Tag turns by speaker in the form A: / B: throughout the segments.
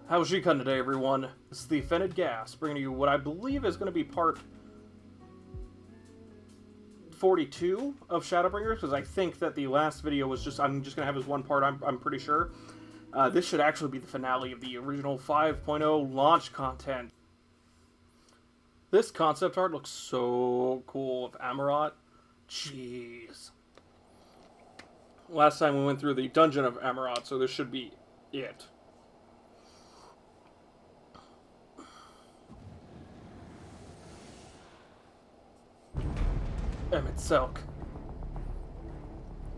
A: How's G-Con today, everyone? This is the Fetid Gas, bringing you what I believe is going to be part 42 of Shadowbringers, because I think that the last video was just, I'm just going to have as one part, I'm pretty sure. This should actually be the finale of the original 5.0 launch content. This concept art looks so cool of Amarot. Jeez. Last time we went through the Dungeon of Amarot, so this should be it. Emet-Selch. So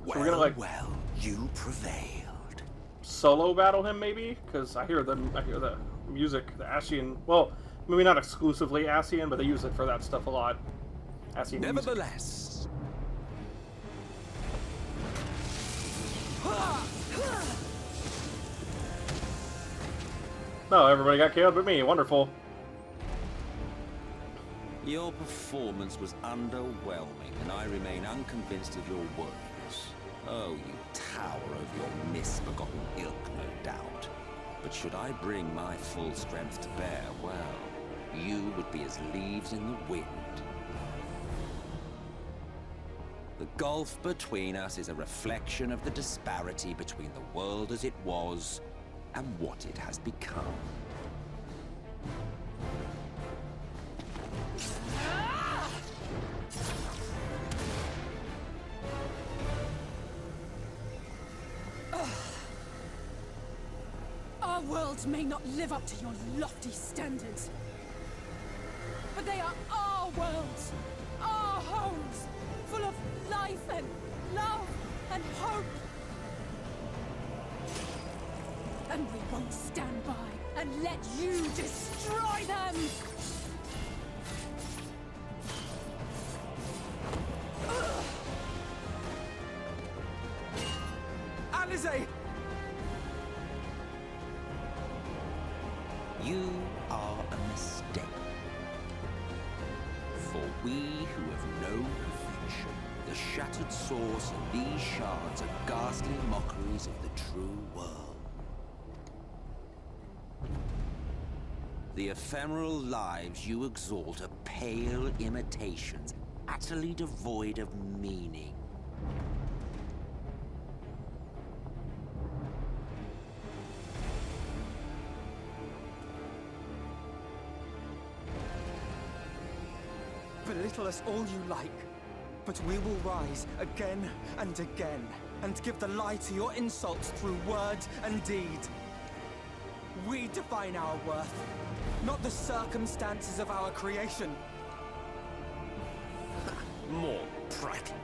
A: we're gonna
B: well, you prevailed.
A: Solo battle him maybe, because I hear the music, the Ascian. Well, maybe not exclusively Ascian, but they use it for that stuff a lot. Ascian
B: Nevertheless.
A: No, everybody got KO'd but me. Wonderful.
B: Your performance was underwhelming, and I remain unconvinced of your worthiness. Oh, you tower over your misbegotten ilk, no doubt. But should I bring my full strength to bear, well, you would be as leaves in the wind. The gulf between us is a reflection of the disparity between the world as it was and what it has become.
C: Our worlds may not live up to your lofty standards, but they are our worlds, our homes, full of life and love and hope. And we won't stand by and let you destroy them!
B: Alisaie! You are a mistake. For we who have known perfection, the shattered source and these shards are ghastly mockeries of the true world. The ephemeral lives you exalt are pale imitations, utterly devoid of meaning.
D: Belittle us all you like, but we will rise again and again, and give the lie to your insults through word and deed. We define our worth, not the circumstances of our creation.
B: More prattle.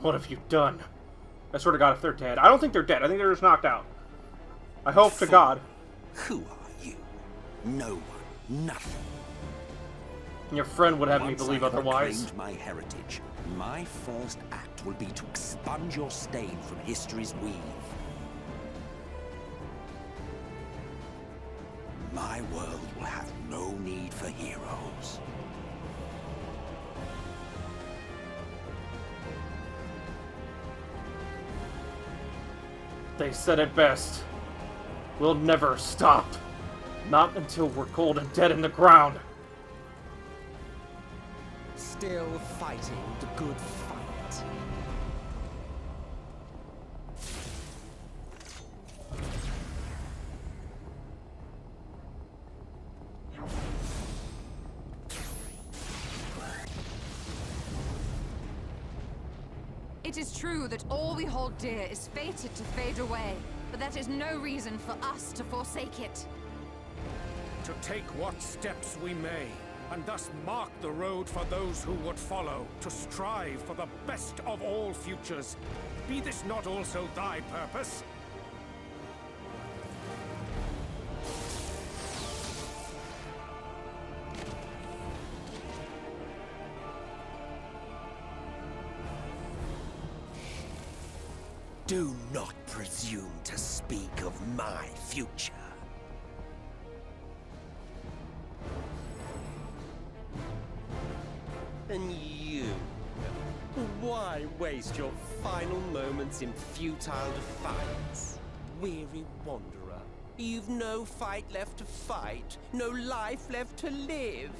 A: What have you done? I swear to God, if they're dead. I don't think they're dead. I think they're just knocked out. I hope to God.
B: Who are you? No one. Nothing.
A: Your friend would have me
B: Once
A: believe
B: I have
A: otherwise.
B: reclaimed my heritage, my first act will be to expunge your stain from history's weave. My world will have no need for heroes.
A: They said it best. We'll never stop. Not until we're cold and dead in the ground.
D: Still fighting the good fight.
E: It is true that all we hold dear is fated to fade away, but that is no reason for us to forsake it.
F: To take what steps we may, and thus mark the road for those who would follow, to strive for the best of all futures. Be this not also thy purpose?
G: Do not presume to speak of my future. And you? Why waste your final moments in futile defiance? Weary wanderer, you've no fight left to fight, no life left to live.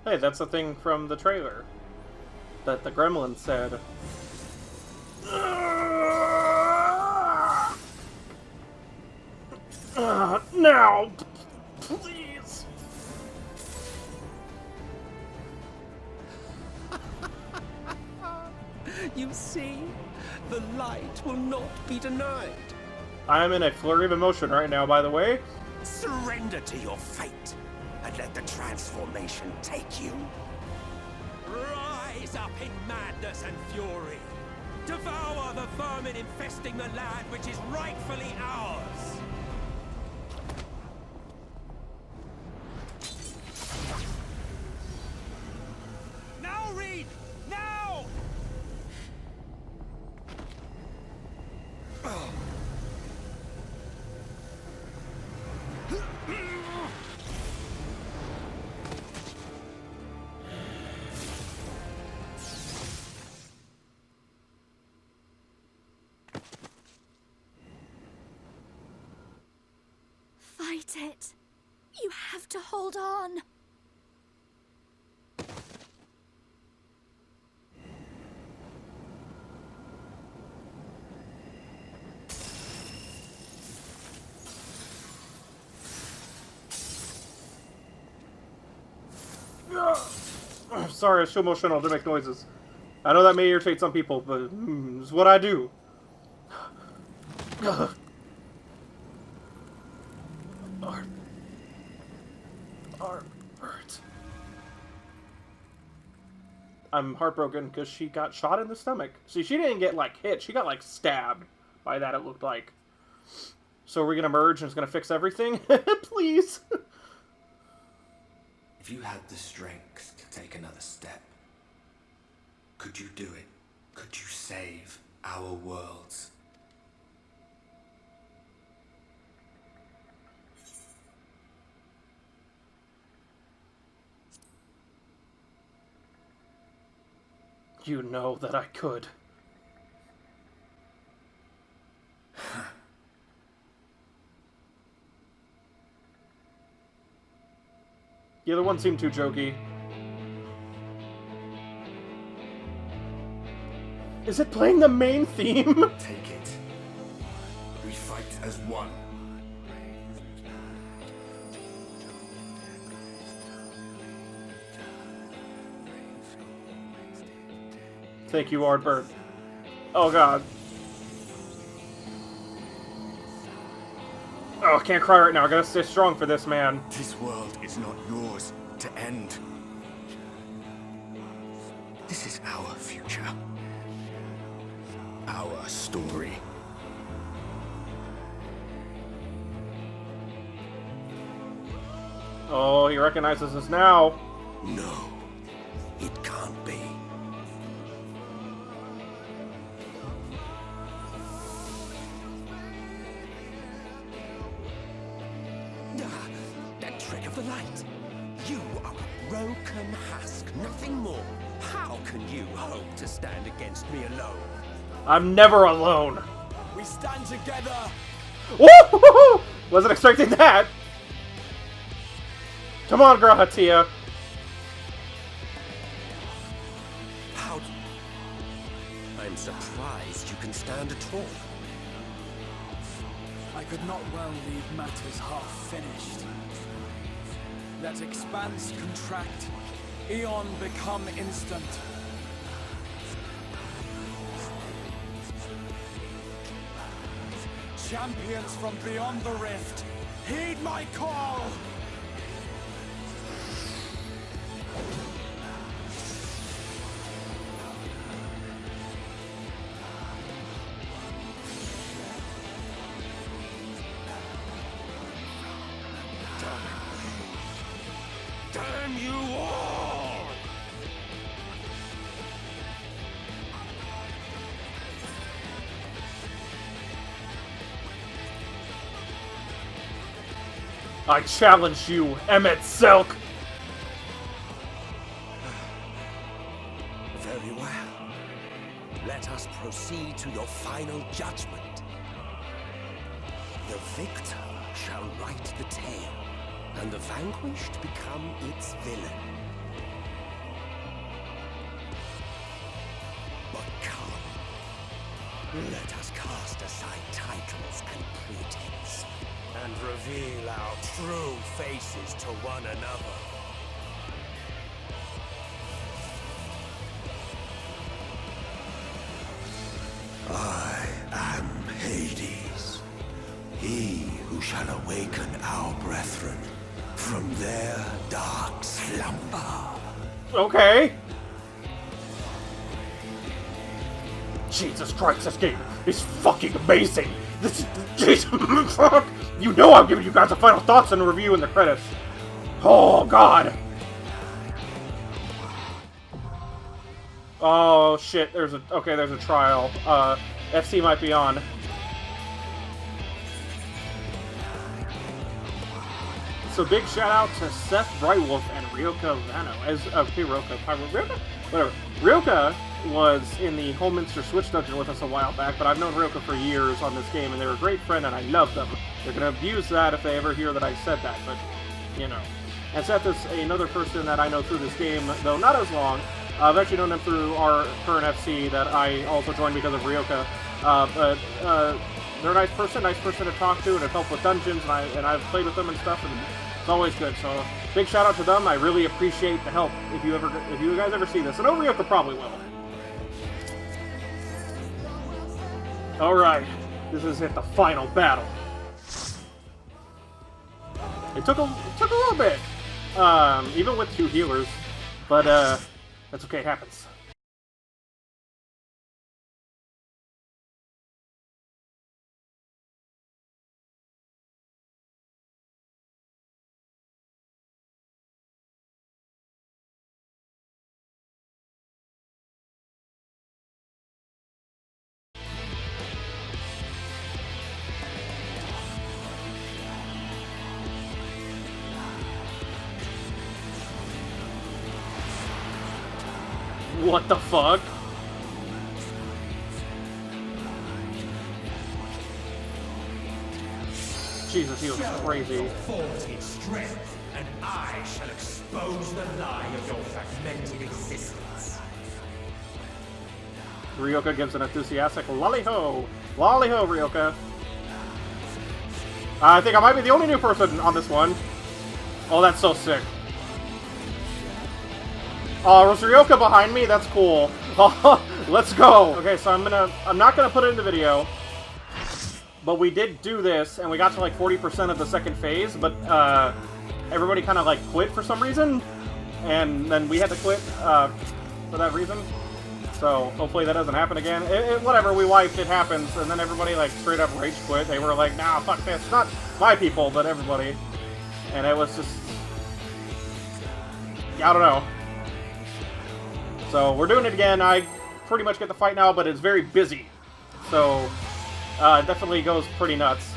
A: Hey, that's the thing from the trailer that the gremlin said. Now, please.
G: You see, the light will not be denied.
A: I am in a flurry of emotion right now, by the way.
G: Surrender to your fate, and let the transformation take you. Rise up in madness and fury. Devour the vermin infesting the land which is rightfully ours. Now, Ryne! Now!
C: Fight it. You have to hold on.
A: Sorry, it's too emotional to make noises. I know that may irritate some people, but it's what I do. Hurt. I'm heartbroken because she got shot in the stomach. See, she didn't get, like, hit. She got, like, stabbed. By that, it looked like. So we're gonna merge and it's gonna fix everything? Please!
H: If you had the strength to take another step, could you do it? Could you save our worlds?
A: You know that I could. The other one seemed too jokey. Is it playing the main theme?
H: Take it. We fight as one.
A: Thank you, Ardbert. Oh god. Oh, I can't cry right now. I gotta stay strong for this, man.
H: This world is not yours to end. This is our future. Our story.
A: Oh, he recognizes us now.
G: No, it can't be. That trick of the light. You are a broken husk, nothing more. How can you hope to stand against me alone?
A: I'm never alone.
D: We stand together.
A: Woo! Wasn't expecting that. Come on, girl, Hatia.
G: How? I'm surprised you can stand at all.
D: I could not well leave matters half finished. Let expanse contract, eon become instant. Champions from beyond the rift, heed my call!
G: Damn you all!
A: I challenge you, Emet-Selch!
G: Very well. Let us proceed to your final judgment. The victor shall write the tale, and the vanquished become its villain. But come, let us cast aside titles and pretense, and reveal our true faces to one another.
H: I am Hades, he who shall awaken our brethren from their dark slumber.
A: Okay. Jesus Christ, this game is fucking amazing. This is... Jesus, fuck. You know I'm giving you guys the final thoughts and review in the credits. Oh, God. Oh, shit. There's a... Okay, there's a trial. FC might be on. So big shout out to Seth Brightwolf and Ryoka Vano. Whatever. Ryoka was in the Holminster Switch dungeon with us a while back, but I've known Ryoka for years on this game, and they're a great friend, and I love them. They're going to abuse that if they ever hear that I said that, but, you know. And Seth is another person that I know through this game, though not as long. I've actually known them through our current FC that I also joined because of Ryoka. But they're a nice person to talk to, and have helped with dungeons, and I've played with them and stuff, and it's always good. So big shout out to them. I really appreciate the help. If you guys ever see this, I know Ryoka probably will. All right, this is it, the final battle. It took a little bit, even with 2 healers, but that's okay. It happens. What the fuck? Jesus, he looks crazy.
I: Faulted strength, and I shall expose the lie of your fragmented existence.
A: Ryoka gives an enthusiastic lolly-ho! Lolly-ho, Ryoka! I think I might be the only new person on this one. Oh, that's so sick. Oh, was Ryoka behind me? That's cool. Let's go! Okay, so I'm not gonna put it in the video, but we did do this, and we got to like 40% of the second phase, but everybody kind of like quit for some reason, and then we had to quit for that reason. So hopefully that doesn't happen again. Whatever, we wiped, it happens, and then everybody like straight up rage quit. They were like, nah, fuck this. Not my people, but everybody. And it was just... I don't know. So we're doing it again. I pretty much get the fight now, but it's very busy. So it definitely goes pretty nuts.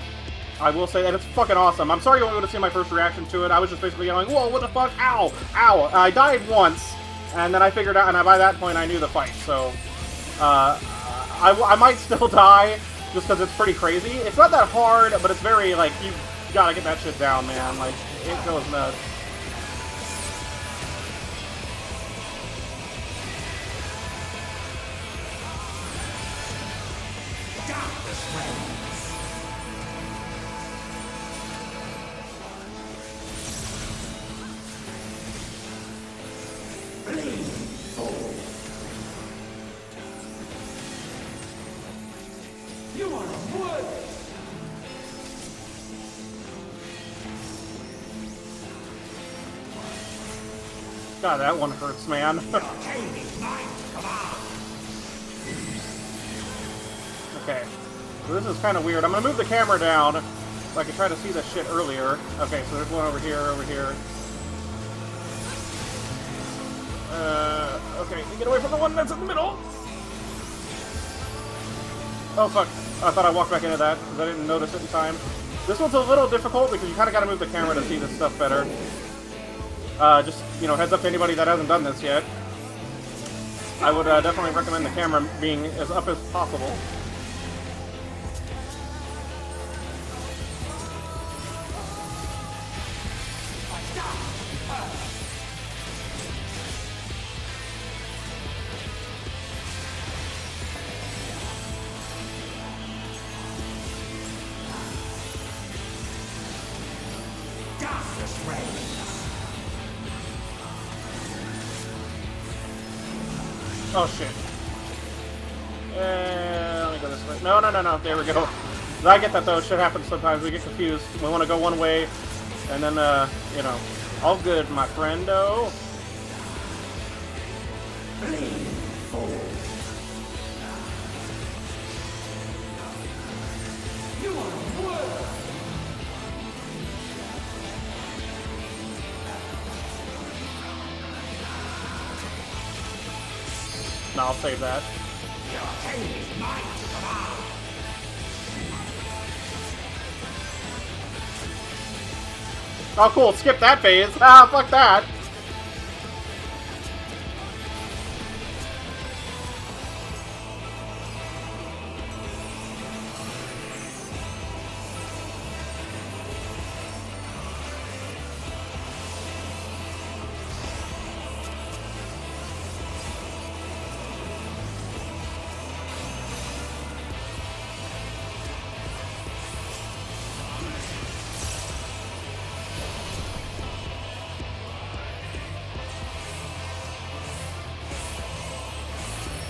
A: I will say that it's fucking awesome. I'm sorry you won't be able to see my first reaction to it. I was just basically going, whoa, what the fuck? Ow! Ow! I died once, and then I figured out, and by that point I knew the fight. So I might still die just because it's pretty crazy. It's not that hard, but it's very, like, you gotta get that shit down, man. Like, it goes nuts. God, that one hurts, man. Okay, so this is kind of weird. I'm gonna move the camera down so I can try to see this shit earlier. Okay, so there's one over here, okay, get away from the one that's in the middle! Oh, fuck. I thought I walked back into that, because I didn't notice it in time. This one's a little difficult because you kind of got to move the camera to see this stuff better. Just, you know, heads up to anybody that hasn't done this yet. I would definitely recommend the camera being as up as possible. Oh shit. Let me go this way. No, no, no, no. There we go. I get that though. Shit happens sometimes. We get confused. We want to go one way, and then, you know, all good, my friendo. No, I'll save that. Oh, cool. Skip that phase. Ah, fuck that.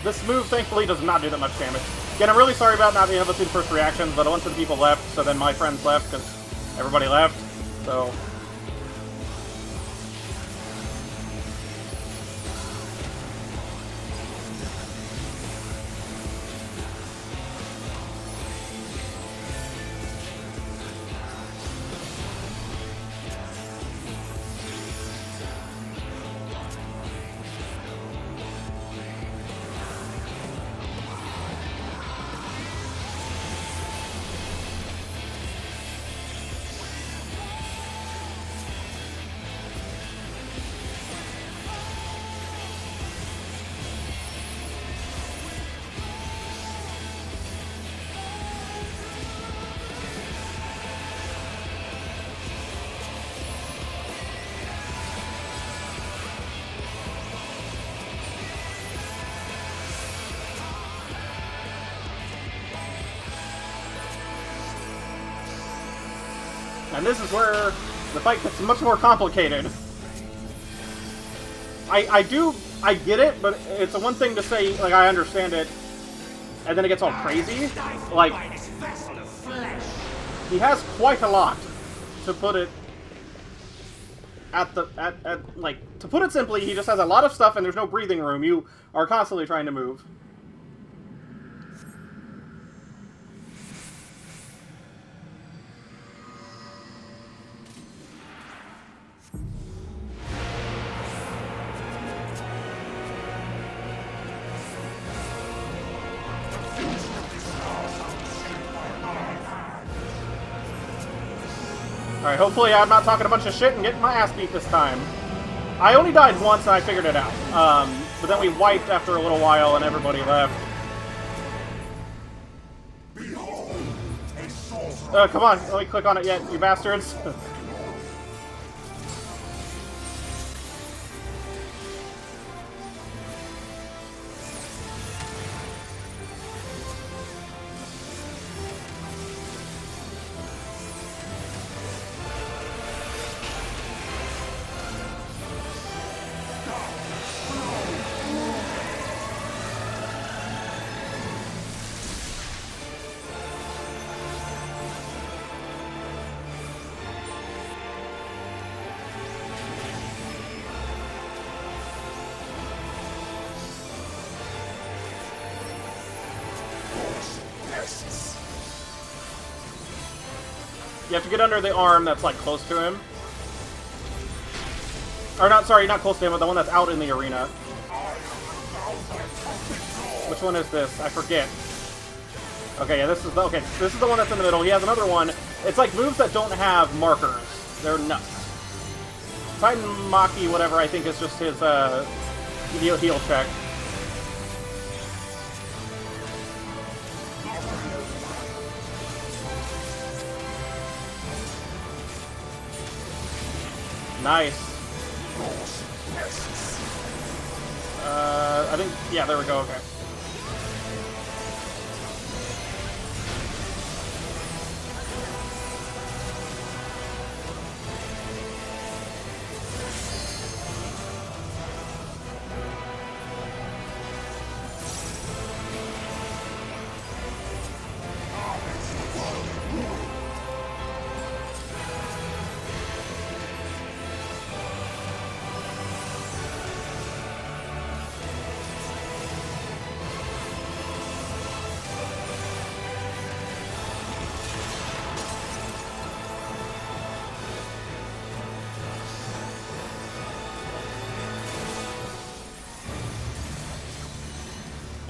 A: This move, thankfully, does not do that much damage. Again, I'm really sorry about not being able to see the first reactions, but a bunch of the people left, so then my friends left, because everybody left, so... And this is where the fight gets much more complicated. I get it, but it's a one thing to say, like, I understand it, and then it gets all crazy. Like, he has quite a lot, to put it like, to put it simply, he just has a lot of stuff and there's no breathing room. You are constantly trying to move. Alright, hopefully I'm not talking a bunch of shit and getting my ass beat this time. I only died once and I figured it out. But then we wiped after a little while and everybody left. Come on, let me click on it yet, you bastards. You have to get under the arm that's, like, close to him. Or not, sorry, not close to him, but the one that's out in the arena. Which one is this? I forget. Okay, yeah, this is the one that's in the middle. He has another one. It's like moves that don't have markers. They're nuts. Titan Maki, whatever, I think is just his heal check. Nice. I think, yeah, there we go, okay.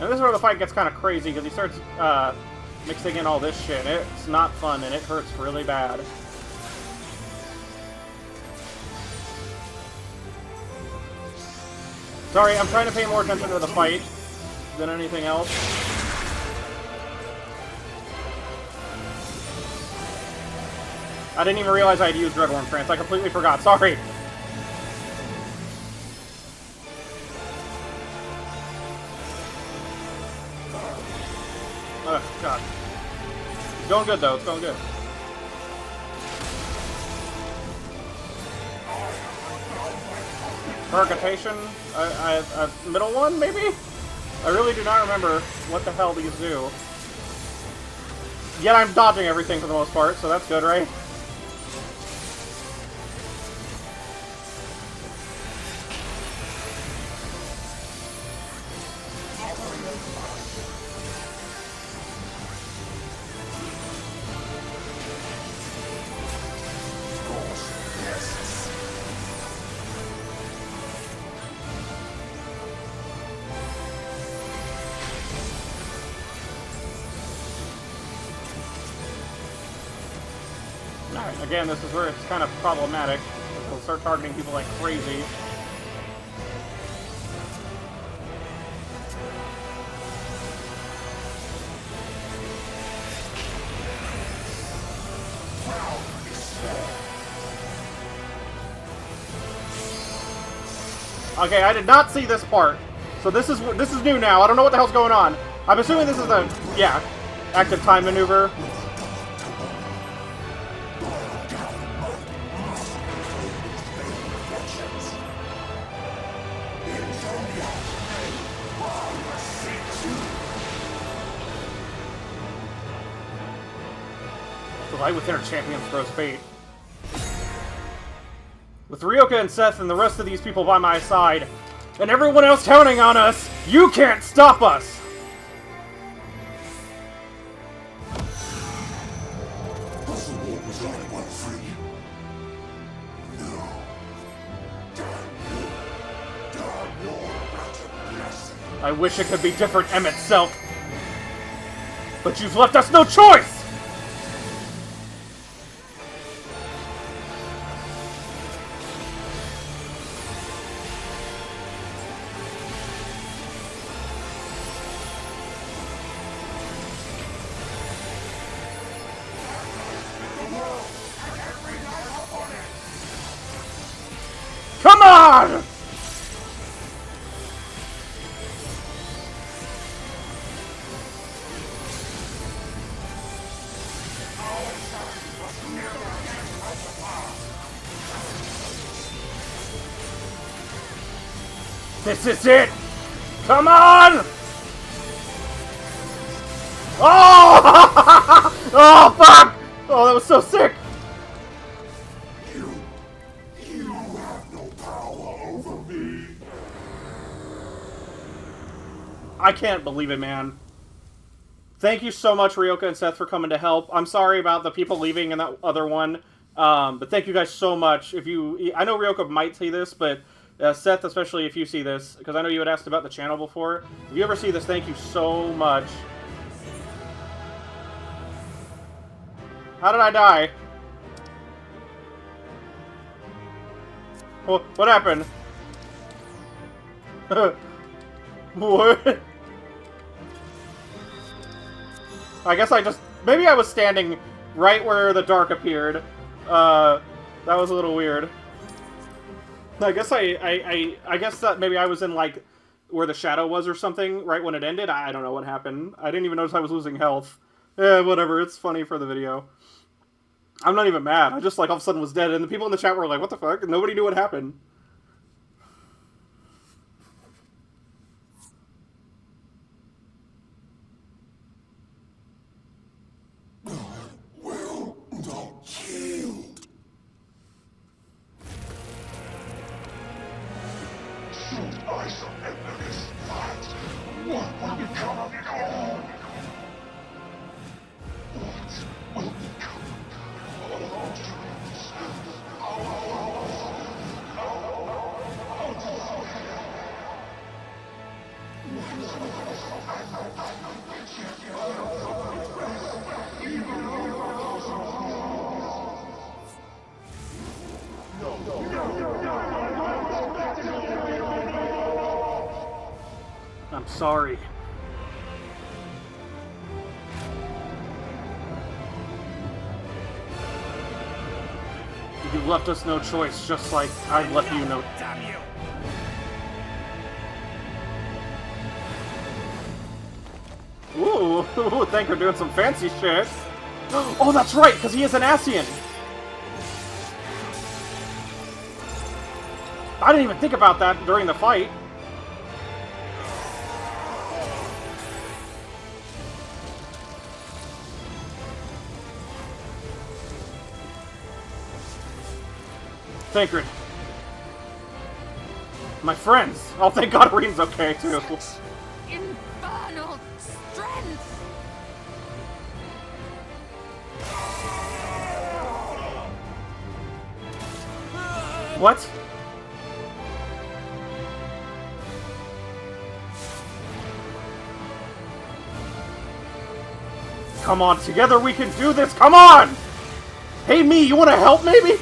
A: And this is where the fight gets kind of crazy, because he starts mixing in all this shit. It's not fun, and it hurts really bad. Sorry, I'm trying to pay more attention to the fight than anything else. I didn't even realize I had used Dreadworm Trance. I completely forgot. Sorry. Oh, God. It's going good, though. It's going good. Percutation? A middle one, maybe? I really do not remember what the hell these do. Yet I'm dodging everything for the most part, so that's good, right? Alright, again, this is where it's kind of problematic. We'll start targeting people like crazy. Okay, I did not see this part. So this is new now. I don't know what the hell's going on. I'm assuming this is a, yeah, active time maneuver. The light within our champions grows fate. With Ryoka and Seth and the rest of these people by my side, and everyone else counting on us, you can't stop us! I wish it could be different, Emet-Selch. But you've left us no choice! Come on! This is it! Come on! Oh! Oh, fuck! Oh, that was so sick!
J: You have no power over me.
A: I can't believe it, man. Thank you so much, Ryoka and Seth, for coming to help. I'm sorry about the people leaving in that other one. But thank you guys so much. I know Ryoka might see this, but Seth, especially if you see this, because I know you had asked about the channel before. If you ever see this, thank you so much. How did I die? What happened? What? I guess I just... Maybe I was standing right where the dark appeared. That was a little weird. I guess I guess that maybe I was in, like, where the shadow was or something right when it ended. I don't know what happened. I didn't even notice I was losing health. Whatever. It's funny for the video. I'm not even mad. I just, like, all of a sudden was dead, and the people in the chat were like, what the fuck? And nobody knew what happened.
J: Will not yield. Should I surrender this fight, what will become of it all? What will become of our dreams?
A: I'm sorry. You've left us no choice, just like I've left you no...
F: Damn you!
A: Ooh, Thancred doing some fancy shit. Oh, that's right, because he is an Ascian. I didn't even think about that during the fight. Thancred. My friends. Oh, thank God Ryne's okay, too.
E: Infernal strength!
A: What? Come on, together we can do this! Come on! Hey, me, you want to help, maybe?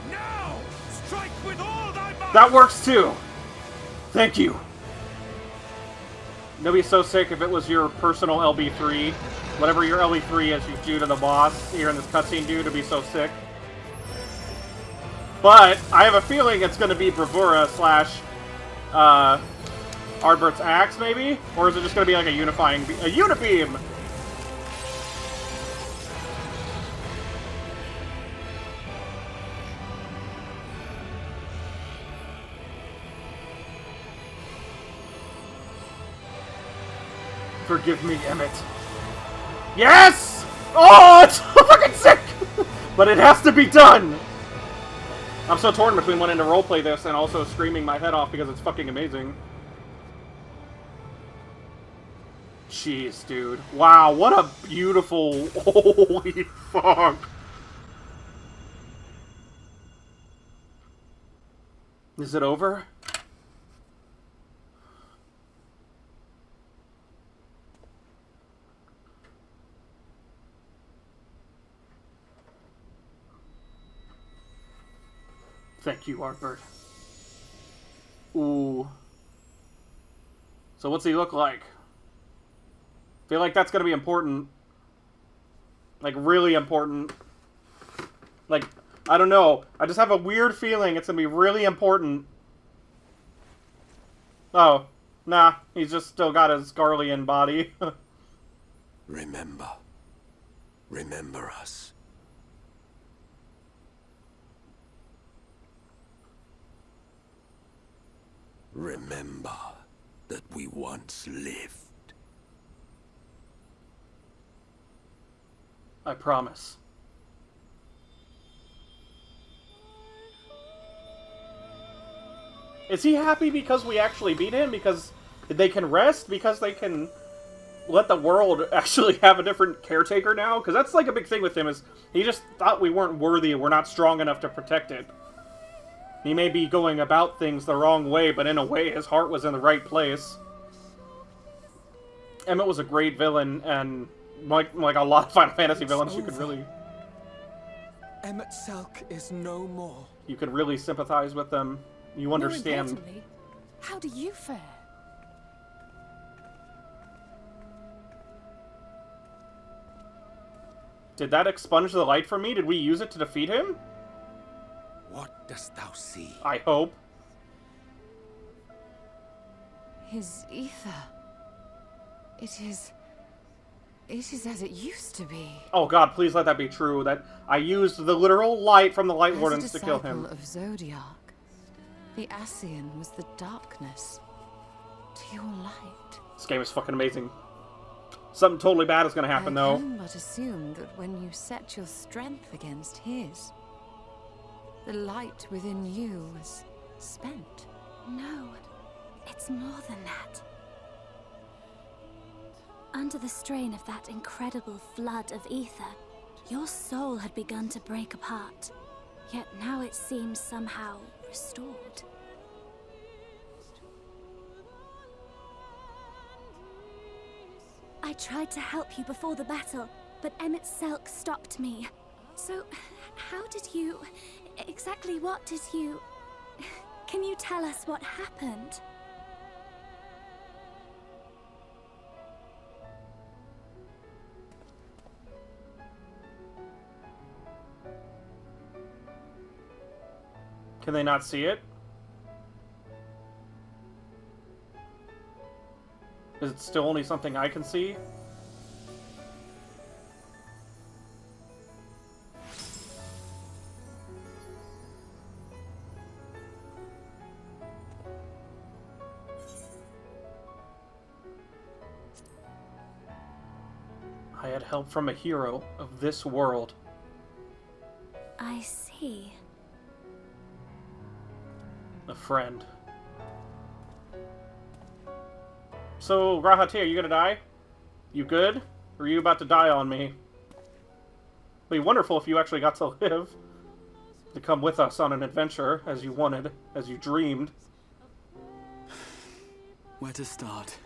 F: Now! Strike with all thy might!
A: That works, too. Thank you. It'd be so sick if it was your personal LB3. Whatever your LB3 is you do to the boss here in this cutscene, dude, it'd be so sick. But I have a feeling it's going to be Bravura slash Ardbert's Axe, maybe? Or is it just going to be like a unifying... a Unibeam! Forgive me, Emmet. Yes! Oh, it's fucking sick! But it has to be done! I'm so torn between wanting to roleplay this and also screaming my head off because it's fucking amazing. Jeez, dude. Wow, what a beautiful... Holy fuck. Is it over? Thank you, Ardbert. Ooh. So what's he look like? Feel like that's gonna be important. Like, really important. Like, I don't know. I just have a weird feeling it's gonna be really important. Oh. Nah. He's just still got his Garlean body.
J: Remember. Remember us. Remember that we once lived.
A: I promise. Is he happy because we actually beat him? Because they can rest? Because they can let the world actually have a different caretaker now? Because that's like a big thing with him, is he just thought we weren't worthy and we're not strong enough to protect it. He may be going about things the wrong way, but in a way his heart was in the right place. Emmet was a great villain, and like a lot of Final Fantasy
D: It's
A: villains, you
D: over.
A: could really...
D: Emet-Selch is no more.
A: You could really sympathize with them. You understand.
C: More importantly, how do you fare?
A: Did that expunge the light from me? Did we use it to defeat him?
B: What dost thou see?
A: I hope.
E: His ether. It is as it used to be.
A: Oh god, please let that be true. That I used the literal light from the Light
E: As
A: Wardens
E: a
A: to kill him.
E: disciple of Zodiac, the Ascian was the darkness to your light.
A: This game is fucking amazing. Something totally bad is gonna happen,
E: I
A: though.
E: can but assume that when you set your strength against his, the light within you was spent.
K: No, it's more than that. Under the strain of that incredible flood of ether, your soul had begun to break apart. Yet now it seems somehow restored. I tried to help you before the battle, but Emet-Selch stopped me. So, how did you... exactly what did you... Can you tell us what happened?
A: Can they not see it? Is it still only something I can see? I had help from a hero of this world.
K: I see.
A: A friend. So, Rahati, are you gonna die? You good? Or are you about to die on me? It'd be wonderful if you actually got to live. To come with us on an adventure, as you wanted, as you dreamed.
D: Where to start?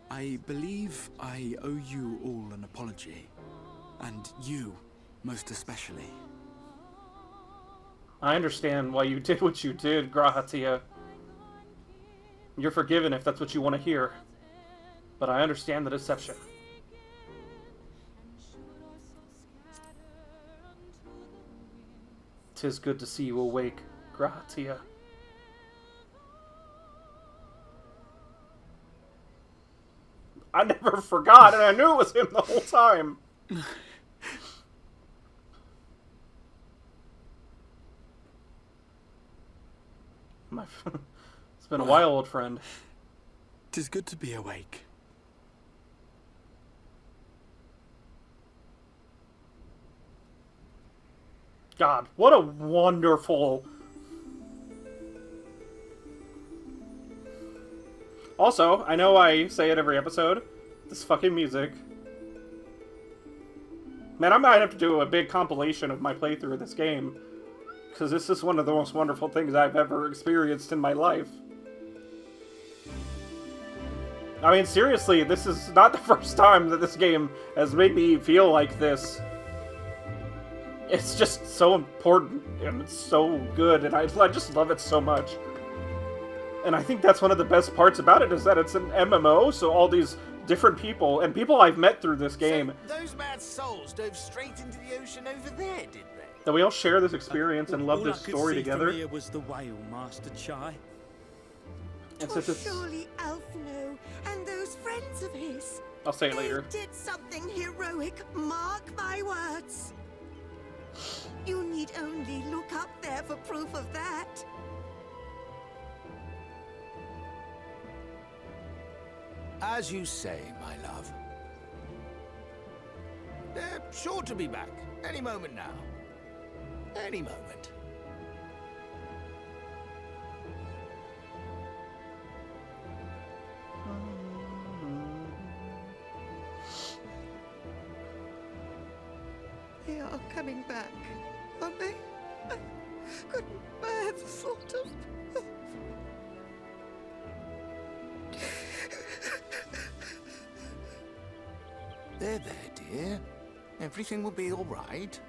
D: I believe I owe you all an apology. And you, most especially.
A: I understand why you did what you did, Grahatia. You're forgiven if that's what you want to hear. But I understand the deception. 'Tis good to see you awake, Grahatia. I never forgot, and I knew it was him the whole time. It's been a while, old friend.
D: 'Tis good to be awake.
A: God, what a wonderful... Also, I know I say it every episode, this fucking music. Man, I might have to do a big compilation of my playthrough of this game. Because this is one of the most wonderful things I've ever experienced in my life. I mean, seriously, this is not the first time that this game has made me feel like this. It's just so important, and it's so good, and I just love it so much. And I think that's one of the best parts about it, is that it's an MMO, so all these different people, and people I've met through this game.
L: So those mad souls dove straight into the ocean over there, did they?
A: That we all share this experience and love
M: All
A: this
M: I could
A: story
M: see
A: together.
M: From here was the whale, Master Chai.
A: And since it's...
N: Surely Alphinaud and those friends of his.
A: I'll say it later.
N: They did something heroic, mark my words. You need only look up there for proof of that.
L: As you say, my love. They're sure to be back any moment now. Any moment.
N: They are coming back, aren't they? I couldn't bear the thought of...
L: There, dear. Everything will be all right.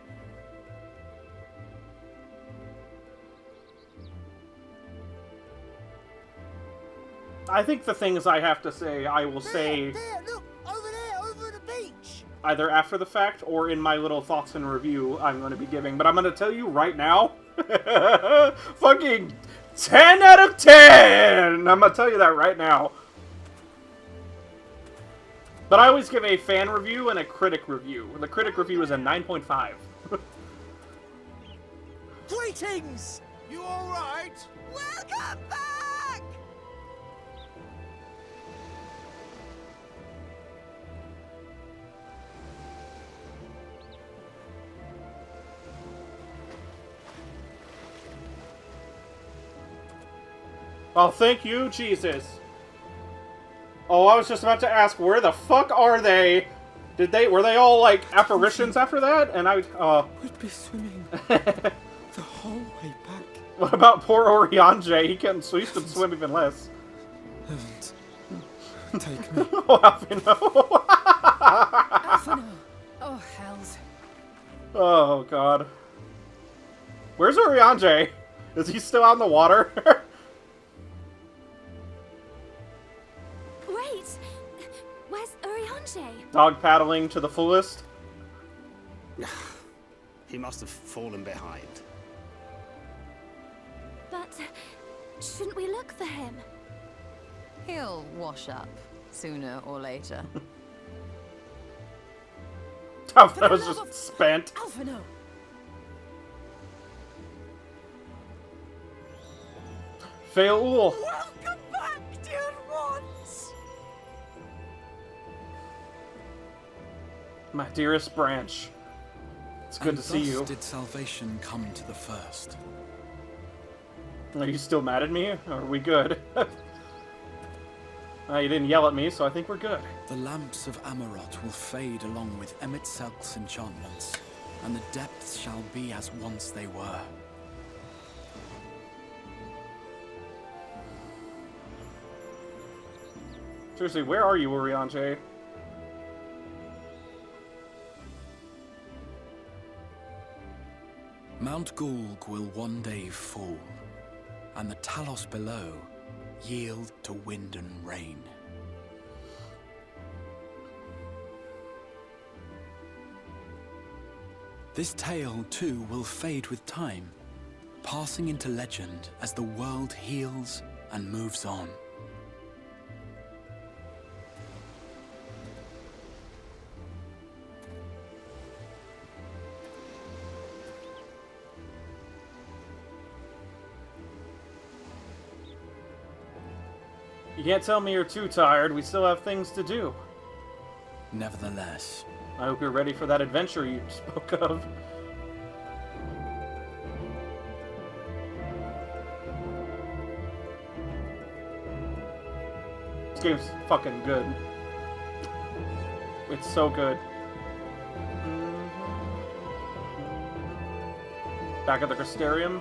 A: I think the things I have to say, I will say
L: There, look! Over there, over the beach!
A: either after the fact or in my little thoughts and review I'm going to be giving. But I'm going to tell you right now, fucking 10 out of 10! I'm going to tell you that right now. But I always give a fan review and a critic review. The critic review is a 9.5.
L: Greetings! You all right?
N: Welcome back!
A: Oh, thank you, Jesus. Oh, I was just about to ask, where the fuck are they? Were they all, like, apparitions after that? And I,
D: We'd be swimming the whole way back.
A: What about poor Urianger? He can swim even less.
D: Heavens, take me.
A: Oh, Alphinaud.
C: Alphinaud. Oh, hells.
A: Oh, God. Where's Urianger? Is he still out in the water?
K: Wait! Where's Urianger?
A: Dog paddling to the fullest?
M: He must have fallen behind.
K: But shouldn't we look for him?
E: He'll wash up sooner or later.
A: That was just spent.
C: Alphinaud.
A: Fail.
N: Welcome back, dear ones!
A: My dearest Branch. It's good to see you.
D: Did salvation come to the first?
A: Are you still mad at me? Or are we good? You didn't yell at me, so I think we're good.
D: The lamps of Amarot will fade along with Emet-Selch's enchantments, and the depths shall be as once they were.
A: Seriously, where are you, Urianger?
D: Mount Gulg will one day fall, and the Talos below yield to wind and rain. This tale, too, will fade with time, passing into legend as the world heals and moves on.
A: You can't tell me you're too tired. We still have things to do.
D: Nevertheless,
A: I hope you're ready for that adventure you spoke of. This game's fucking good. It's so good. Back at the Crystarium.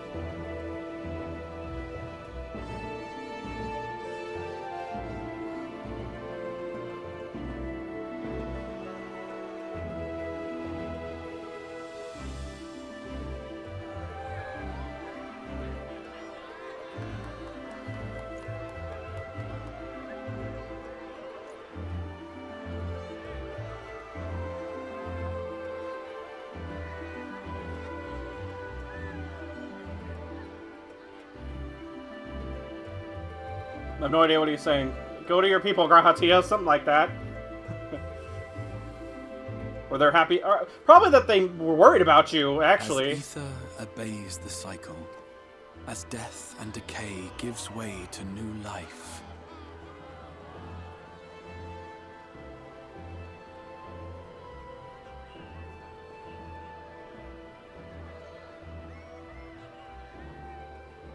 A: I have no idea what he's saying. Go to your people, Grahatia, something like that. Or they're happy. Or probably that they were worried about you, actually.
D: As ether obeys the cycle, as death and decay gives way to new life.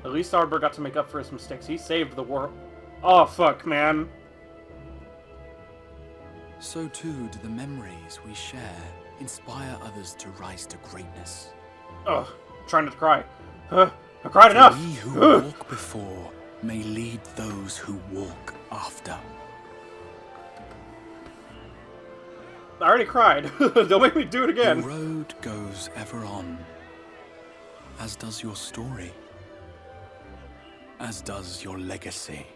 A: At least Ardbur got to make up for his mistakes. He saved the world. Oh, fuck, man.
D: So too do the memories we share inspire others to rise to greatness.
A: Ugh, I'm trying not to cry. I cried enough.
D: We who walk before may lead those who walk after.
A: I already cried. Don't make me do it again.
O: Your road goes ever on, as does your story, as does your legacy.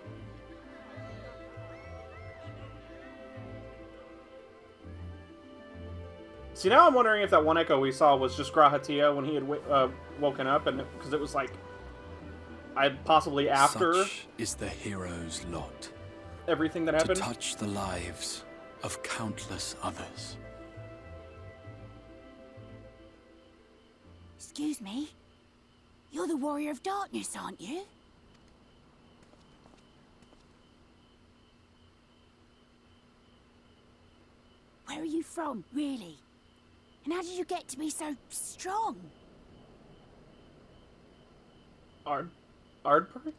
A: See, now I'm wondering if that one echo we saw was just G'rahatia when he had woken up, and because it was like, possibly after.
O: Such is the hero's lot.
A: Everything that happened.
O: To touch the lives of countless others.
P: Excuse me? You're the Warrior of Darkness, aren't you? Where are you from, really? And how did you get to be so strong?
A: Ardpur?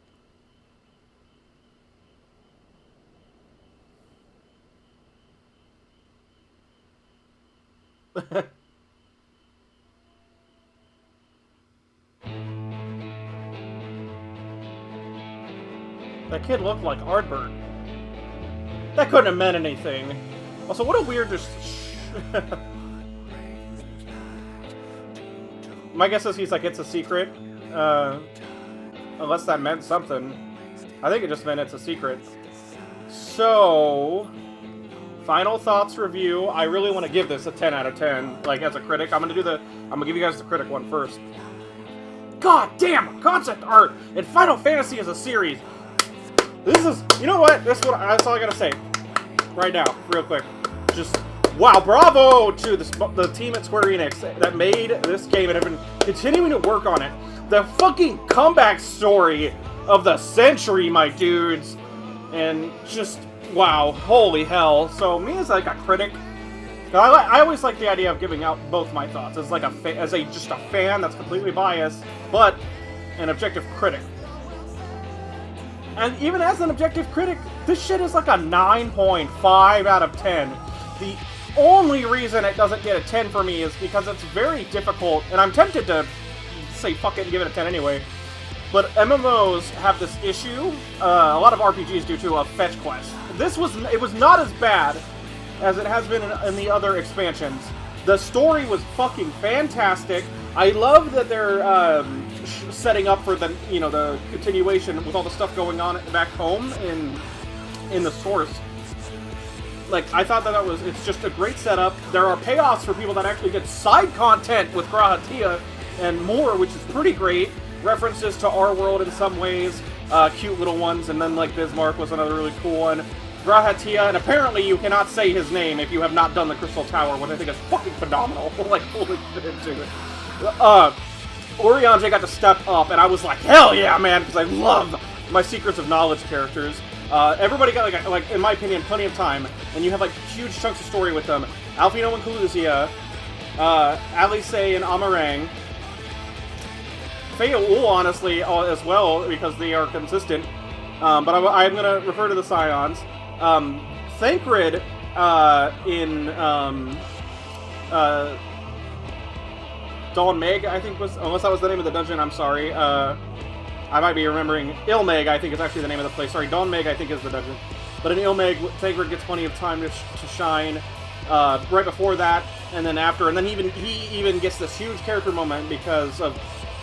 A: That kid looked like Ardbert. That couldn't have meant anything. Also, what a weird My guess is he's like, it's a secret. Unless that meant something. I think it just meant it's a secret. So, final thoughts review. I really want to give this a 10 out of 10. Like, as a critic. I'm gonna give you guys the critic one first. God damn! Concept art in Final Fantasy as a series. This is, you know what? That's all I gotta say. Right now, real quick. Just, wow, bravo to the team at Square Enix that made this game and have been continuing to work on it. The fucking comeback story of the century, my dudes. And just, wow, holy hell. So, me as like a critic, I always like the idea of giving out both my thoughts as like just a fan that's completely biased, but an objective critic. And even as an objective critic, this shit is like a 9.5 out of 10. The only reason it doesn't get a 10 for me is because it's very difficult, and I'm tempted to say fuck it and give it a 10 anyway, but MMOs have this issue, a lot of RPGs do too, of fetch quests. It was not as bad as it has been in the other expansions. The story was fucking fantastic. I love that they're setting up for the continuation with all the stuff going on back home in the source. Like, I thought it's just a great setup. There are payoffs for people that actually get side content with G'rahatia and more, which is pretty great. References to our world in some ways, cute little ones, and then like Bismarck was another really cool one. G'rahatia, and apparently you cannot say his name if you have not done the Crystal Tower, which I think is fucking phenomenal. Like, holy shit, dude. Urianger got to step up, and I was like, hell yeah, man, because I love my Secrets of Knowledge characters. Everybody got, like, in my opinion, plenty of time, and you have, like, huge chunks of story with them. Alphinaud and Kalusia, Alisaie and Amarang, Heyo, honestly, as well, because they are consistent. But I'm going to refer to the Scions. Thancred in Dawn Meg, I think was, unless that was the name of the dungeon, I'm sorry. I might be remembering. Ilmeg, I think, is actually the name of the place. Sorry, Dawn Meg, I think, is the dungeon. But in Ilmeg, Thancred gets plenty of time to shine right before that, and then after. And then he even gets this huge character moment because of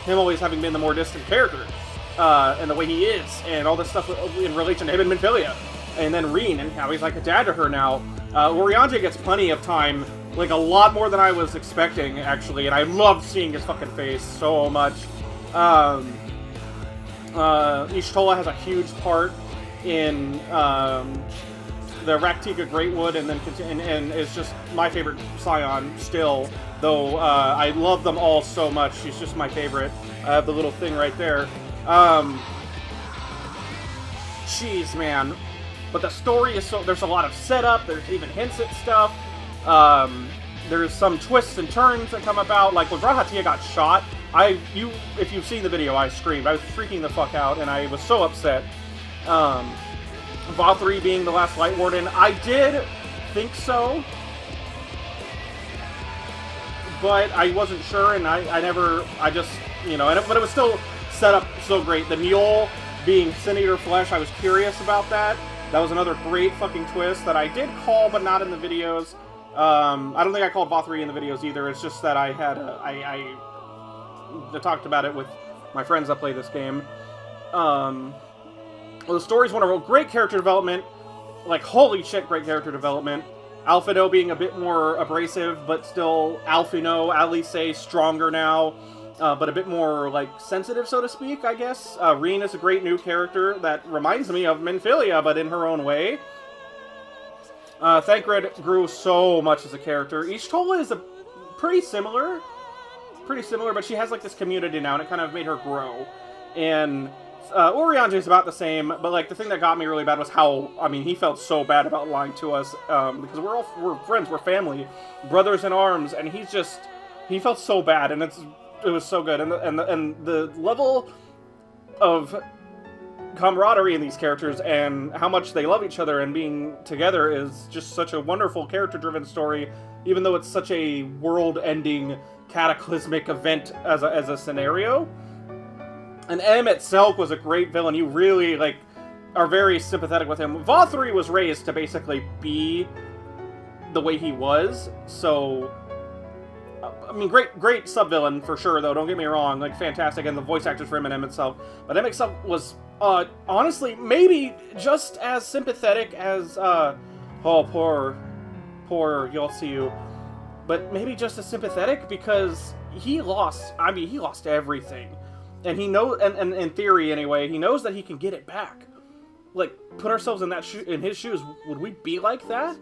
A: him always having been the more distant character. And the way he is, and all this stuff in relation to him and Minfilia. And then Ryne, and how he's like a dad to her now. Urianger gets plenty of time, like a lot more than I was expecting, actually, and I loved seeing his fucking face so much. Y'shtola has a huge part in the Raktika Greatwood, and then and is just my favorite Scion still, though I love them all so much. She's just my favorite. I have the little thing right there. Jeez, man. But the story is there's a lot of setup, there's even hints at stuff. There's some twists and turns that come about, like when G'rahatia got shot, if you've seen the video, I screamed. I was freaking the fuck out, and I was so upset. Valkyrie being the last Light Warden, I did think so, but I wasn't sure, and but it was still set up so great. The mule being Sin Eater Flesh, I was curious about that. That was another great fucking twist that I did call, but not in the videos. I don't think I called VA3 in the videos either. It's just that I had I talked about it with my friends that play this game. Well, the story's wonderful. Great character development. Like, holy shit, great character development. Alphinaud being a bit more abrasive, but still Alphinaud, Alisaie stronger now, but a bit more, like, sensitive, so to speak, I guess. Ryne is a great new character that reminds me of Minfilia, but in her own way. Thancred grew so much as a character. Y'shtola is pretty similar, but she has, like, this community now, and it kind of made her grow. And Urianger is about the same, but, like, the thing that got me really bad was how, I mean, he felt so bad about lying to us, because we're friends, we're family, brothers in arms, and he felt so bad, and it was so good, and the level of camaraderie in these characters and how much they love each other and being together is just such a wonderful character-driven story, even though it's such a world-ending, cataclysmic event as a scenario. And Emet-Selch was a great villain. You really, like, are very sympathetic with him. VA3 was raised to basically be the way he was, so... I mean, great sub-villain, for sure, though, don't get me wrong. Like, fantastic, and the voice actors for him and Emet-Selch. But Emet-Selch was, honestly, maybe just as sympathetic as, oh, poor Y'shtola. But maybe just as sympathetic, because he lost everything. And he knows, and in theory anyway, he knows that he can get it back. Like, put ourselves in his shoes, would we be like that?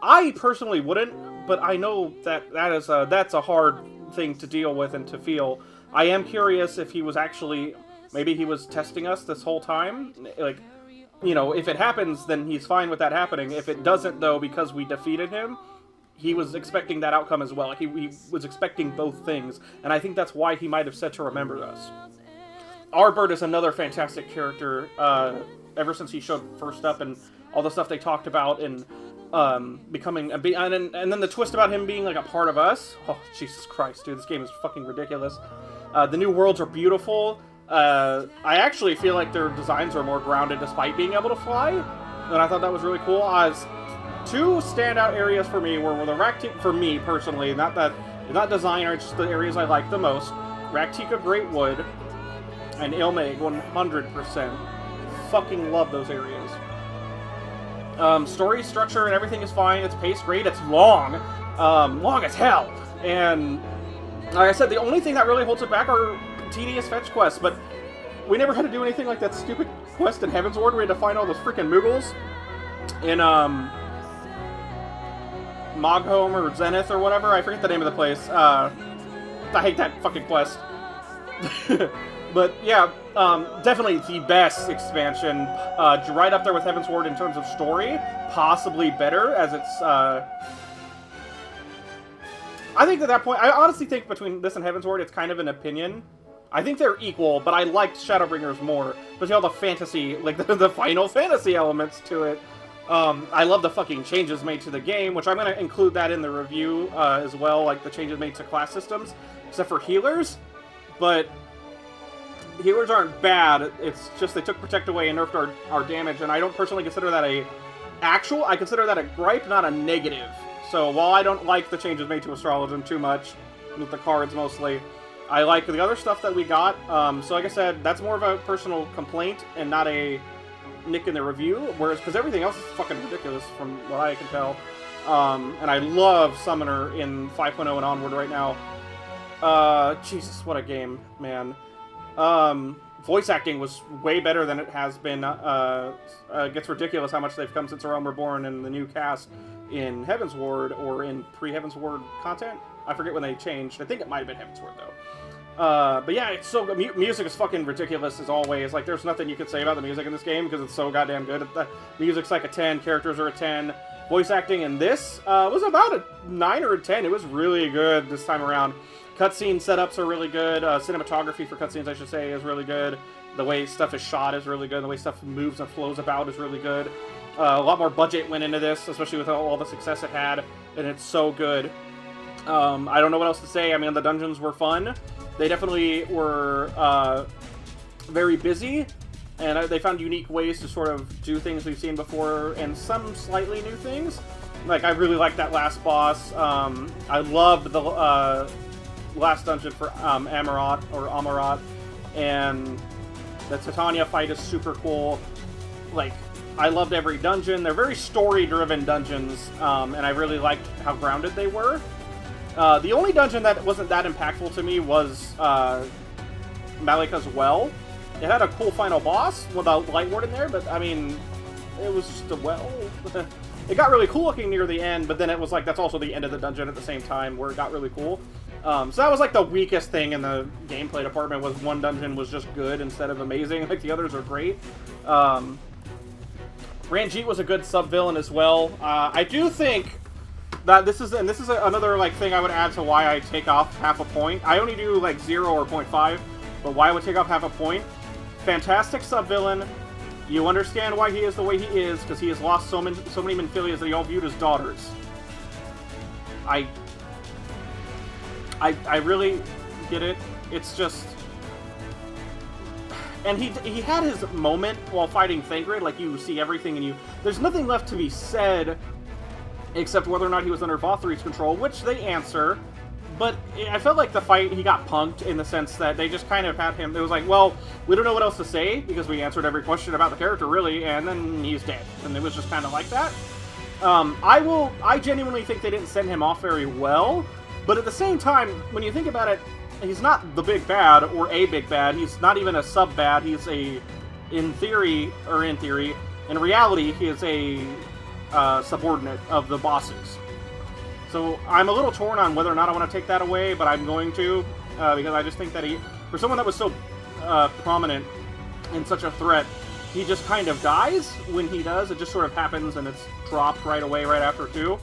A: I personally wouldn't, but I know that's a hard thing to deal with and to feel. I am curious if he was actually, maybe he was testing us this whole time. Like, you know, if it happens, then he's fine with that happening. If it doesn't, though, because we defeated him, he was expecting that outcome as well. Like, he was expecting both things, and I think that's why he might have said to remember us. Arbird is another fantastic character, ever since he showed first up, and all the stuff they talked about, and becoming and then the twist about him being, like, a part of us. Oh, Jesus Christ, dude, this game is fucking ridiculous. The new worlds are beautiful. I actually feel like their designs are more grounded despite being able to fly, and I thought that was really cool. Two standout areas for me were the Rak'tika, for me personally, not design, or just the areas I like the most. Rak'tika Great Wood and Ilmeg 100%. Fucking love those areas. Story structure and everything is fine. It's paced great. It's long as hell. And like I said, the only thing that really holds it back are tedious fetch quests. But we never had to do anything like that stupid quest in Heavensward. We had to find all those freaking Moogles in Mogholm or Zenith or whatever. I forget the name of the place. I hate that fucking quest. But yeah, definitely the best expansion. Right up there with Heavensward in terms of story. Possibly better, as it's... I think at that point, I honestly think between this and Heavensward, it's kind of an opinion. I think they're equal, but I liked Shadowbringers more. Especially all the fantasy, like the Final Fantasy elements to it. I love the fucking changes made to the game, which I'm going to include that in the review as well, like the changes made to class systems, except for healers. But healers aren't bad, it's just they took Protect away and nerfed our damage, and I don't personally consider that I consider that a gripe, not a negative. So while I don't like the changes made to Astrologism too much, with the cards mostly, I like the other stuff that we got. So like I said, that's more of a personal complaint and not a nick in the review, whereas, because everything else is fucking ridiculous from what I can tell. And I love Summoner in 5.0 and onward right now. Jesus, what a game, man. Voice acting was way better than it has been. It gets ridiculous how much they've come since A Realm Reborn and the new cast in Heavensward, or in pre-Heavensward content. I forget when they changed. I think it might have been Heavensward, though. But yeah, it's so good. Music is fucking ridiculous, as always. Like, there's nothing you can say about the music in this game, because it's so goddamn good. The music's like a 10, characters are a 10. Voice acting in this was about a 9 or a 10. It was really good this time around. Cutscene setups are really good. Cinematography for cutscenes, I should say, is really good. The way stuff is shot is really good. The way stuff moves and flows about is really good. A lot more budget went into this, especially with all the success it had, and it's so good. I don't know what else to say. I mean, the dungeons were fun. They definitely were very busy, and they found unique ways to sort of do things we've seen before, and some slightly new things. Like, I really liked that last boss. I loved the last dungeon for Amarat, and the Titania fight is super cool. Like, I loved every dungeon. They're very story-driven dungeons, and I really liked how grounded they were. The only dungeon that wasn't that impactful to me was Malika's Well. It had a cool final boss without Light Ward in there, but I mean, it was just a well. It got really cool looking near the end, but then it was like, that's also the end of the dungeon at the same time, where it got really cool. So that was like the weakest thing in the gameplay department, was one dungeon was just good instead of amazing. Like, the others are great. Ranjit was a good sub-villain as well. I do think that this is another like thing I would add to why I take off half a point. I only do like 0 or 0.5, but why I would take off half a point. Fantastic sub-villain. You understand why he is the way he is, because he has lost so many Minfilias that he all viewed as daughters. I really get it. It's just... And he had his moment while fighting Thancred, like, you see everything and there's nothing left to be said except whether or not he was under Vothri's control, which they answer. But I felt like the fight, he got punked in the sense that they just kind of had him... It was like, well, we don't know what else to say, because we answered every question about the character, really, and then he's dead. And it was just kind of like that. I genuinely think they didn't send him off very well, but at the same time, when you think about it, he's not the big bad, or a big bad. He's not even a sub-bad. He's in reality, he is a subordinate of the bosses. So I'm a little torn on whether or not I want to take that away, but I'm going to, because I just think that for someone that was so prominent and such a threat, he just kind of dies when he does. It just sort of happens, and it's dropped right away, right after, too.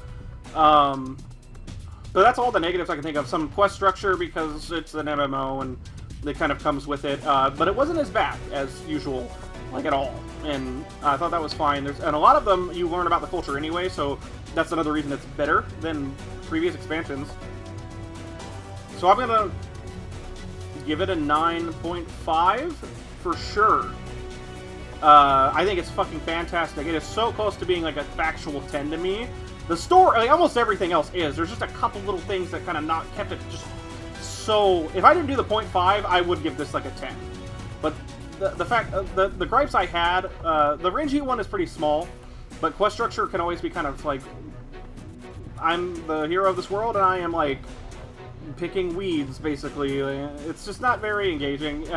A: But that's all the negatives I can think of. Some quest structure, because it's an MMO, and it kind of comes with it. But it wasn't as bad as usual, like, at all. And I thought that was fine. And a lot of them, you learn about the culture anyway, so that's another reason it's better than previous expansions. So I'm gonna give it a 9.5 for sure. I think it's fucking fantastic. It is so close to being like a factual 10 to me. The story, like, almost everything else is. There's just a couple little things that kind of kept it just so... If I didn't do the 0.5, I would give this like a 10. But the fact, the gripes I had, the Ranjit one is pretty small, but quest structure can always be kind of like, I'm the hero of this world and I am like picking weeds, basically. It's just not very engaging.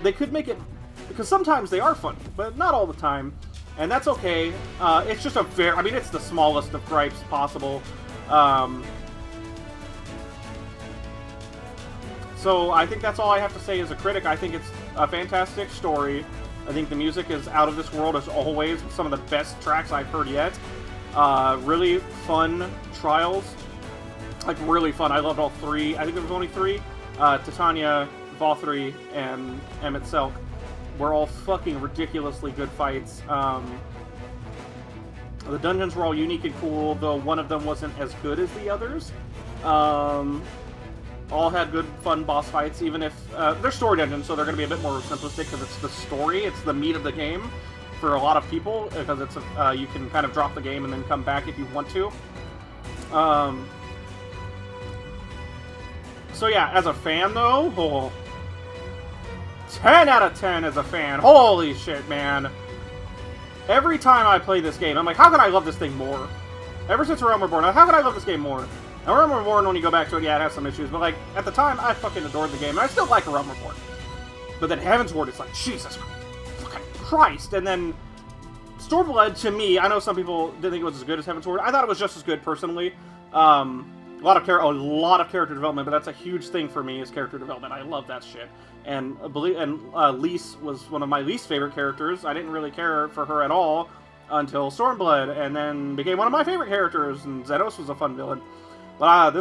A: They could make it, because sometimes they are funny, but not all the time, and that's okay. It's just it's the smallest of gripes possible. So I think that's all I have to say as a critic. I think it's a fantastic story. I think the music is out of this world as always. Some of the best tracks I've heard yet. Really fun trials. Like, really fun. I loved all three. I think there was only three. Titania, Vothri, and Emet-Selch were all fucking ridiculously good fights. The dungeons were all unique and cool, though one of them wasn't as good as the others. All had good, fun boss fights, even if they're story dungeons, so they're going to be a bit more simplistic because it's the story, it's the meat of the game for a lot of people, because it's you can kind of drop the game and then come back if you want to. So yeah, as a fan though, 10 out of 10 as a fan. Holy shit, man. Every time I play this game, I'm like, how can I love this thing more? Ever since Realm Reborn, how can I love this game more? Now, Realm Reborn, when you go back to it, yeah, it has some issues, but like, at the time, I fucking adored the game, and I still like Realm Reborn. But then Heavensward is like, Jesus fucking Christ, and then Stormblood, to me, I know some people didn't think it was as good as Heavensward. I thought it was just as good, personally. A lot of character development, but that's a huge thing for me, is character development. I love that shit. And Lise was one of my least favorite characters. I didn't really care for her at all until Stormblood, and then became one of my favorite characters, and Zenos was a fun villain. But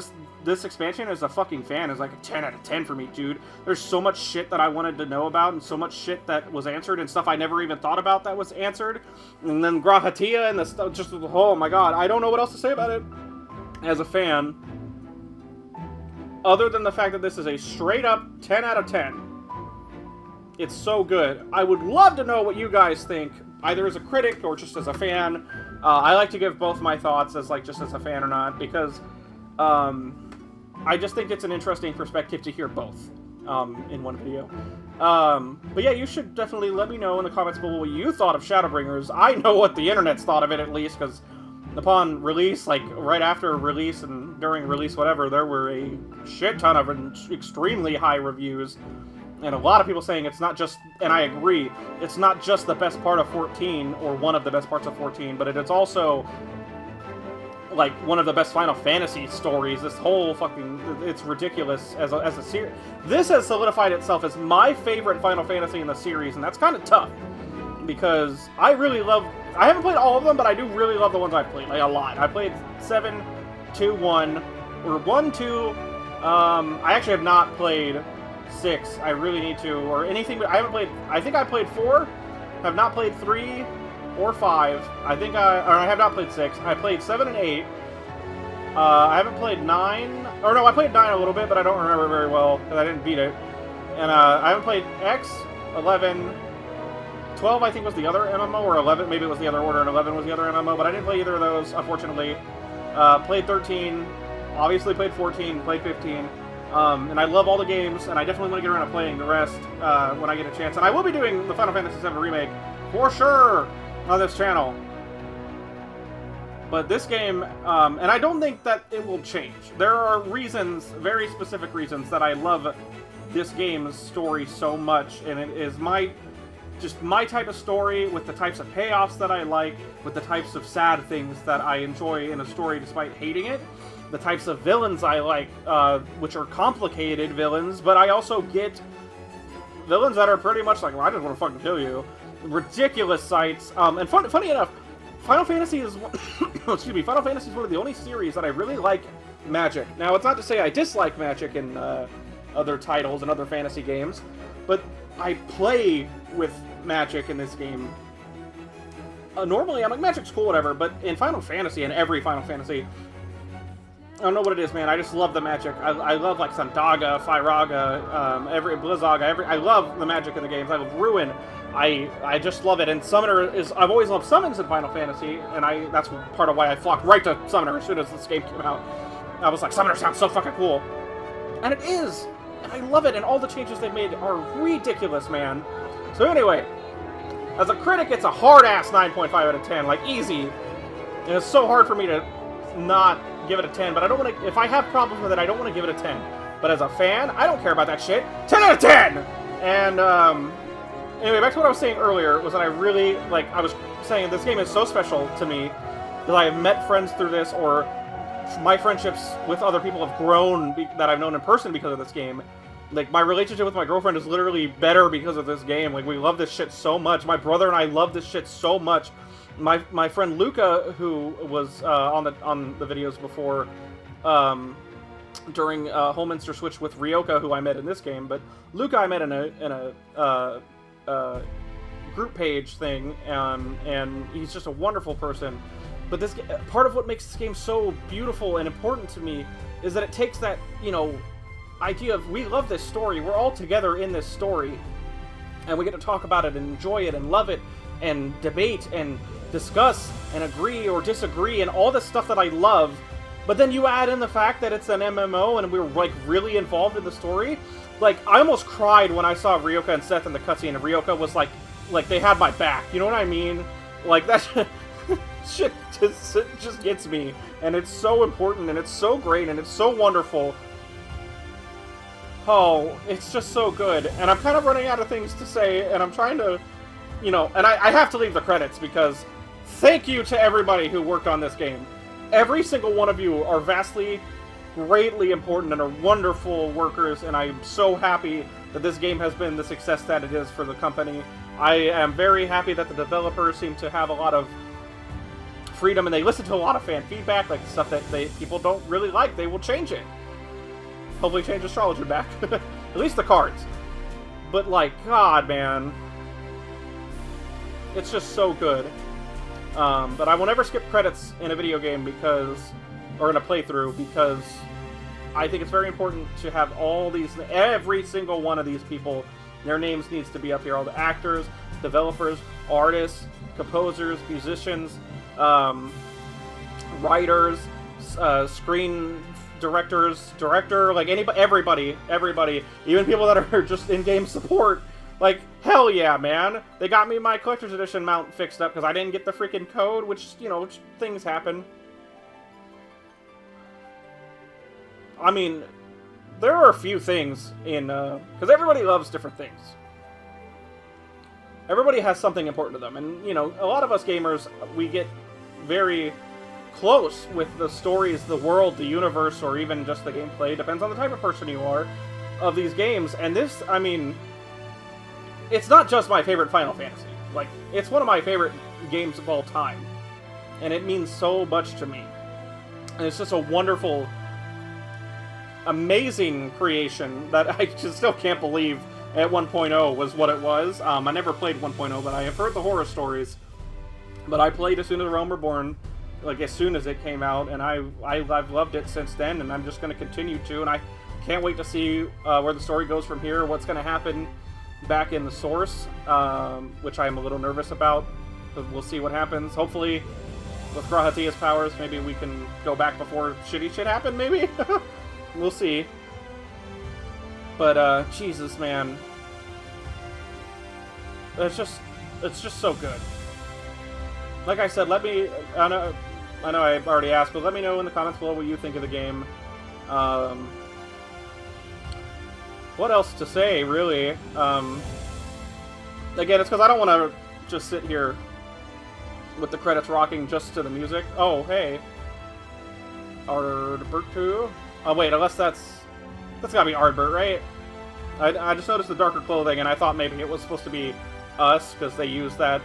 A: this expansion as a fucking fan is like a 10 out of 10 for me, dude. There's so much shit that I wanted to know about, and so much shit that was answered, and stuff I never even thought about that was answered. And then Grahatia and the stuff, just, oh my god, I don't know what else to say about it as a fan, other than the fact that this is a straight up 10 out of 10. It's so good. I would love to know what you guys think. either as a critic or just as a fan. I like to give both my thoughts as, like, just as a fan or not, because I just think it's an interesting perspective to hear both in one video. But yeah, you should definitely let me know in the comments below what you thought of Shadowbringers. I know what the internet's thought of it, at least, because upon release, like, right after release and during release, whatever, there were a shit ton of extremely high reviews. And a lot of people saying it's not just, and I agree, it's not just the best part of 14, or one of the best parts of 14, but it's also, like, one of the best Final Fantasy stories. This whole fucking, it's ridiculous as a series. This has solidified itself as my favorite Final Fantasy in the series, and that's kind of tough. Because I really love, I haven't played all of them, but I do really love the ones I've played, like, a lot. I played 7, 2, 1, or 1, 2, I actually have not played 6, I really need to, or anything, but I haven't played, I think I played 4, have not played 3 or 5, I think I have not played 6, I played 7 and 8, I haven't played 9, or no, I played 9 a little bit, but I don't remember very well, because I didn't beat it, and I haven't played X, 11, 12 I think was the other MMO, or 11, maybe it was the other order, and 11 was the other MMO, but I didn't play either of those, unfortunately. Played 13, obviously played 14, played 15, and I love all the games, and I definitely want to get around to playing the rest when I get a chance. And I will be doing the Final Fantasy VII Remake, for sure, on this channel. But this game, and I don't think that it will change. There are reasons, very specific reasons, that I love this game's story so much, and it is just my type of story, with the types of payoffs that I like, with the types of sad things that I enjoy in a story despite hating it, the types of villains I like, which are complicated villains, but I also get villains that are pretty much like, well, I just want to fucking kill you. Ridiculous sights, and funny enough, Final Fantasy is excuse me, Final Fantasy is one of the only series that I really like magic. Now, it's not to say I dislike magic in other titles and other fantasy games, but I play with magic in this game. Normally, I'm like, magic's cool, whatever, but in Final Fantasy, and every Final Fantasy, I don't know what it is, man. I just love the magic. I love, like, Sandaga, Firaga, Blizzaga, I love the magic in the games. I love Ruin. I just love it. And Summoner is, I've always loved summons in Final Fantasy, and that's part of why I flocked right to Summoner as soon as this game came out. I was like, Summoner sounds so fucking cool. And it is! And I love it, and all the changes they've made are ridiculous, man. So anyway, as a critic, it's a hard-ass 9.5 out of 10, like, easy. And it's so hard for me to not give it a 10, but I don't want to, if I have problems with it, I don't want to give it a 10. But as a fan, I don't care about that shit. 10 out of 10! And, anyway, back to what I was saying earlier, was that I really, like, I was saying this game is so special to me, that I have met friends through this, or my friendships with other people have grown that I've known in person because of this game. Like, my relationship with my girlfriend is literally better because of this game. Like, we love this shit so much. My brother and I love this shit so much. My friend Luca, who was on the videos before, during Holminster Switch with Ryoka, who I met in this game, but Luca I met in a group page thing, and he's just a wonderful person. But this part of what makes this game so beautiful and important to me is that it takes that, you know, idea of, we love this story, we're all together in this story, and we get to talk about it and enjoy it and love it and debate and discuss and agree or disagree and all this stuff that I love. But then you add in the fact that it's an MMO and we're, like, really involved in the story. Like, I almost cried when I saw Ryoka and Seth in the cutscene, and Ryoka was like they had my back, you know what I mean? Like, that shit just gets me, and it's so important, and it's so great, and it's so wonderful. Oh, it's just so good, and I'm kind of running out of things to say, and I'm trying to, you know, and I have to leave the credits, because thank you to everybody who worked on this game. Every single one of you are vastly, greatly important and are wonderful workers, and I'm so happy that this game has been the success that it is for the company. I am very happy that the developers seem to have a lot of freedom, and they listen to a lot of fan feedback, like stuff that people don't really like. They will change it. Hopefully change astrology back. At least the cards. But, like, God, man. It's just so good. But I will never skip credits in a video game or in a playthrough, because I think it's very important to have every single one of these people, their names needs to be up here. All the actors, developers, artists, composers, musicians, writers, screen director, like everybody, even people that are just in-game support. Like, hell yeah, man. They got me my collector's edition mount fixed up because I didn't get the freaking code, which, you know, things happen. I mean, there are a few things in, because everybody loves different things. Everybody has something important to them, and, you know, a lot of us gamers, we get very close with the stories, the world, the universe, or even just the gameplay, depends on the type of person you are, of these games, and this, I mean, it's not just my favorite Final Fantasy. Like, it's one of my favorite games of all time, and it means so much to me. And it's just a wonderful, amazing creation that I just still can't believe at 1.0 was what it was. I never played 1.0, but I have heard the horror stories. But I played as soon as Realm Reborn, like as soon as it came out, and I've loved it since then, and I'm just going to continue to, and I can't wait to see where the story goes from here, what's going to happen back in the source, which I'm a little nervous about, but we'll see what happens. Hopefully, with Grahatia's powers, maybe we can go back before shitty shit happened, maybe? We'll see. But, Jesus, man. It's just so good. Like I said, I know I already asked, but let me know in the comments below what you think of the game. What else to say, really? Again, it's because I don't want to just sit here with the credits rocking just to the music. Oh, hey. Ardbert 2? Oh, wait, unless that's gotta be Ardbert, right? I just noticed the darker clothing, and I thought maybe it was supposed to be us, because they use that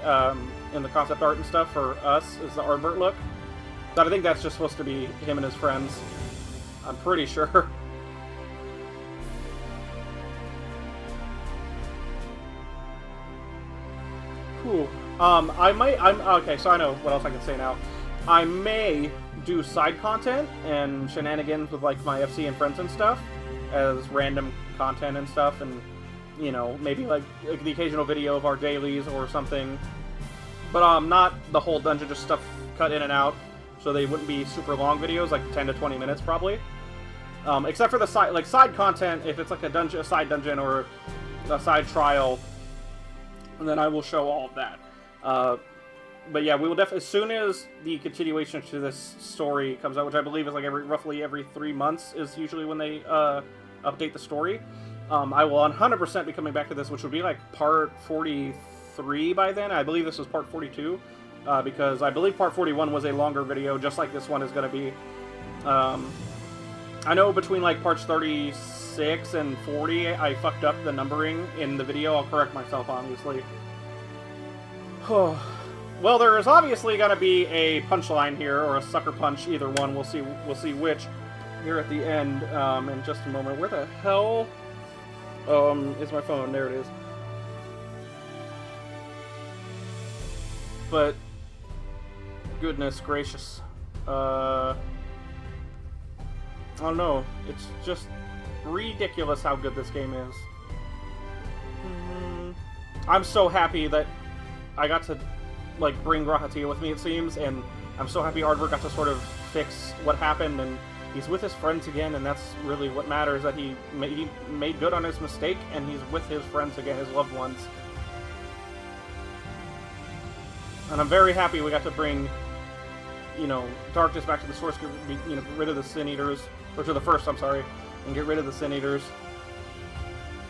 A: in the concept art and stuff for us, is the Ardbert look. But I think that's just supposed to be him and his friends. I'm pretty sure. Cool. Okay, so I know what else I can say now. I may do side content and shenanigans with, like, my FC and friends and stuff as random content and stuff, and, you know, maybe, like the occasional video of our dailies or something. But, not the whole dungeon, just stuff cut in and out, so they wouldn't be super long videos, like 10 to 20 minutes, probably. Except for the side content, if it's like a side dungeon or a side trial, and then I will show all of that. But yeah, we will definitely, as soon as the continuation to this story comes out, which I believe is like roughly every 3 months is usually when they update the story, I will 100% be coming back to this, which would be like part 43 by then. I believe this was part 42, because I believe part 41 was a longer video, just like this one is going to be. I know between like parts 36 and 40, I fucked up the numbering in the video. I'll correct myself, obviously. Well, there is obviously going to be a punchline here, or a sucker punch, either one. We'll see which here at the end in just a moment. Where the hell is my phone? There it is. But goodness gracious. I don't know. It's just ridiculous how good this game is. I'm so happy that I got to, like, bring Grahatia with me, it seems, and I'm so happy Ardbert got to sort of fix what happened, and he's with his friends again, and that's really what matters, that he made good on his mistake, and he's with his friends again, his loved ones. And I'm very happy we got to bring, you know, darkness back to the source, get rid of the Sin Eaters, or to the first, I'm sorry, and get rid of the Sin Eaters.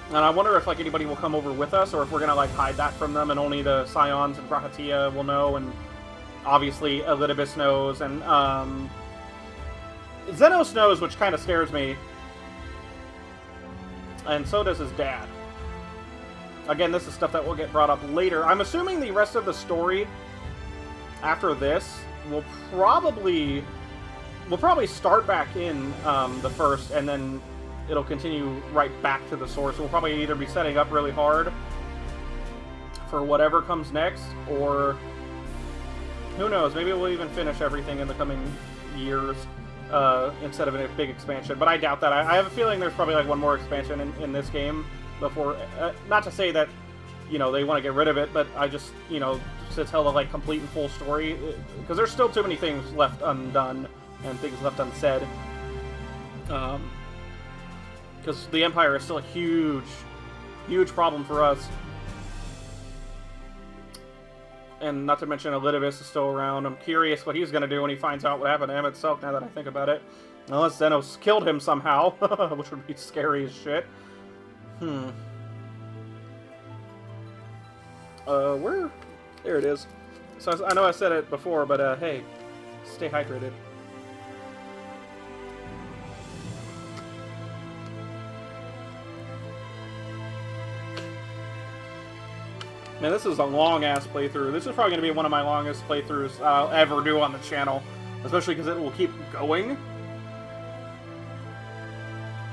A: And I wonder if, like, anybody will come over with us, or if we're gonna, like, hide that from them, and only the Scions and Grahatia will know, and obviously Elidibus knows, and Xenos knows, which kind of scares me. And so does his dad. Again, this is stuff that will get brought up later. I'm assuming the rest of the story after this will probably start back in the first, and then it'll continue right back to the source. We'll probably either be setting up really hard for whatever comes next, or who knows, maybe we'll even finish everything in the coming years instead of a big expansion. But I doubt that. I have a feeling there's probably like one more expansion in this game before, not to say that you know, they want to get rid of it, but I just, you know, to tell the, like, complete and full story, because there's still too many things left undone and things left unsaid. Because the Empire is still a huge, huge problem for us. And not to mention Elidibus is still around. I'm curious what he's going to do when he finds out what happened to Emet-Selch, now that I think about it. Unless Zenos killed him somehow, which would be scary as shit. Where? There it is. So I know I said it before, but hey, stay hydrated. Man, this is a long-ass playthrough. This is probably going to be one of my longest playthroughs I'll ever do on the channel. Especially because it will keep going.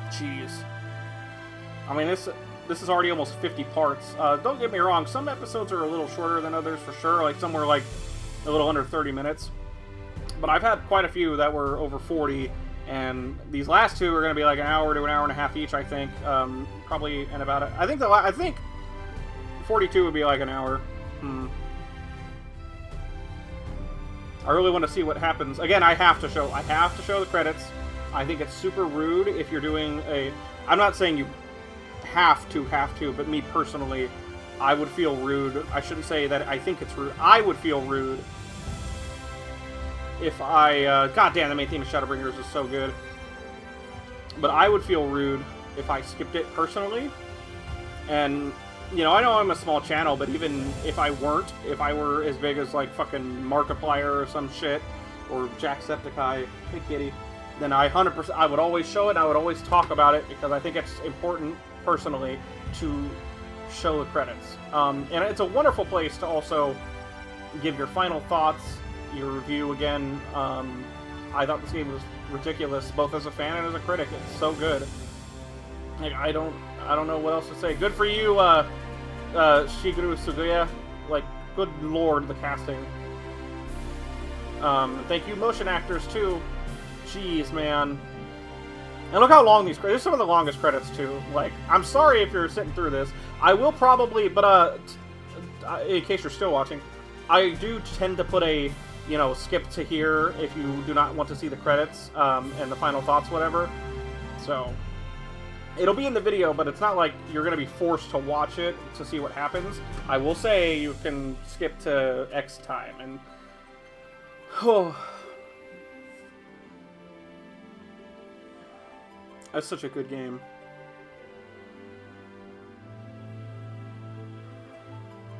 A: Jeez. I mean, this is already almost 50 parts. Don't get me wrong, some episodes are a little shorter than others for sure. Like, some were like a little under 30 minutes. But I've had quite a few that were over 40. And these last two are going to be like an hour to an hour and a half each, I think. Probably in about... I think 42 would be like an hour. I really want to see what happens. Again, I have to show the credits. I think it's super rude if you're doing a... I'm not saying you have to, but me personally, I would feel rude. I shouldn't say that I think it's rude. I would feel rude if I... God damn, the main theme of Shadowbringers is so good. But I would feel rude if I skipped it personally. And... You know, I know I'm a small channel, but even if I weren't, if I were as big as, like, fucking Markiplier or some shit, or Jacksepticeye, hey kitty, then I would always show it, and I would always talk about it, because I think it's important, personally, to show the credits. And it's a wonderful place to also give your final thoughts, your review again. I thought this game was ridiculous, both as a fan and as a critic. It's so good. Like, I don't know what else to say. Good for you, Shigeru Suzuya. Like, good lord, the casting. Thank you, motion actors, too. Jeez, man. And look how long these credits... These are some of the longest credits, too. Like, I'm sorry if you're sitting through this. I will probably... But, in case you're still watching, I do tend to put a, you know, skip to here if you do not want to see the credits, and the final thoughts, whatever. So... It'll be in the video, but it's not like you're going to be forced to watch it to see what happens. I will say you can skip to X time, and... Oh. That's such a good game.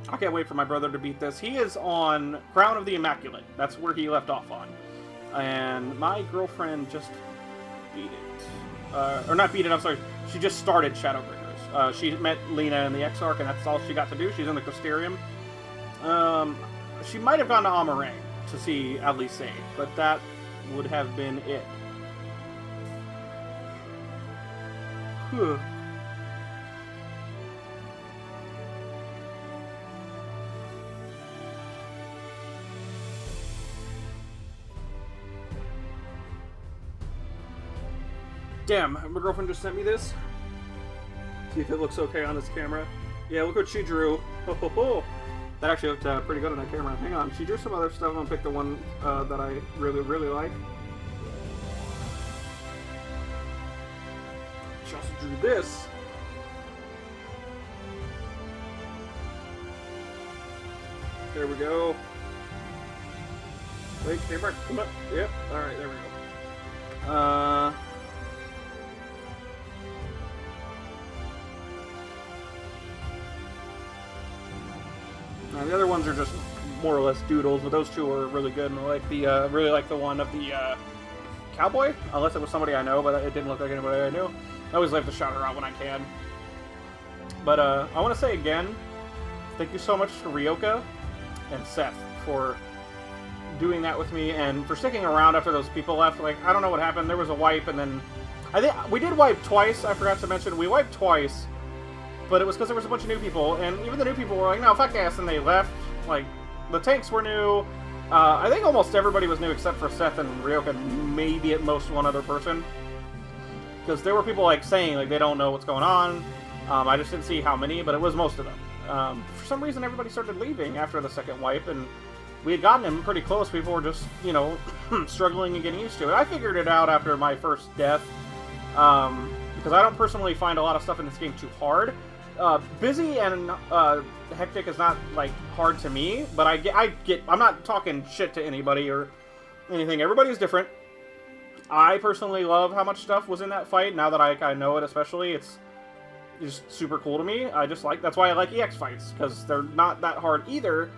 A: I can't wait for my brother to beat this. He is on Crown of the Immaculate. That's where he left off on. And my girlfriend just beat it. Or not beat it, I'm sorry. She just started Shadowbringers. She met Lena in the Exarch, and that's all she got to do. She's in the Costerium. She might have gone to Amarang to see Alisaie, but that would have been it. Whew. Damn, my girlfriend just sent me this. See if it looks okay on this camera. Yeah, look what she drew. Ho, ho, ho. That actually looked pretty good on that camera. Hang on, she drew some other stuff. I'm gonna pick the one that I really, really like. She also drew this. There we go. Wait, hey, Mark, come up. Yep, alright, there we go. The other ones are just more or less doodles, but those two are really good. And I like the really like the one of the cowboy, unless it was somebody I know, but it didn't look like anybody I knew. I always like to shout her out when I can. But I want to say again, thank you so much to Ryoka and Seth for doing that with me and for sticking around after those people left. Like, I don't know what happened. There was a wipe, and then I think we did wipe twice. I forgot to mention we wiped twice. But it was because there was a bunch of new people, and even the new people were like, no, fuck ass, and they left. Like, the tanks were new. I think almost everybody was new except for Seth and Ryoka, and maybe at most one other person. Because there were people, like, saying, like, they don't know what's going on. I just didn't see how many, but it was most of them. For some reason, everybody started leaving after the second wipe, and we had gotten him pretty close. People were just, you know, struggling and getting used to it. I figured it out after my first death, because I don't personally find a lot of stuff in this game too hard. Busy and hectic is not, like, hard to me, but I'm not talking shit to anybody or anything. Everybody's different. I personally love how much stuff was in that fight. Now that I know it, especially, it's just super cool to me. That's why I like EX fights, because they're not that hard either,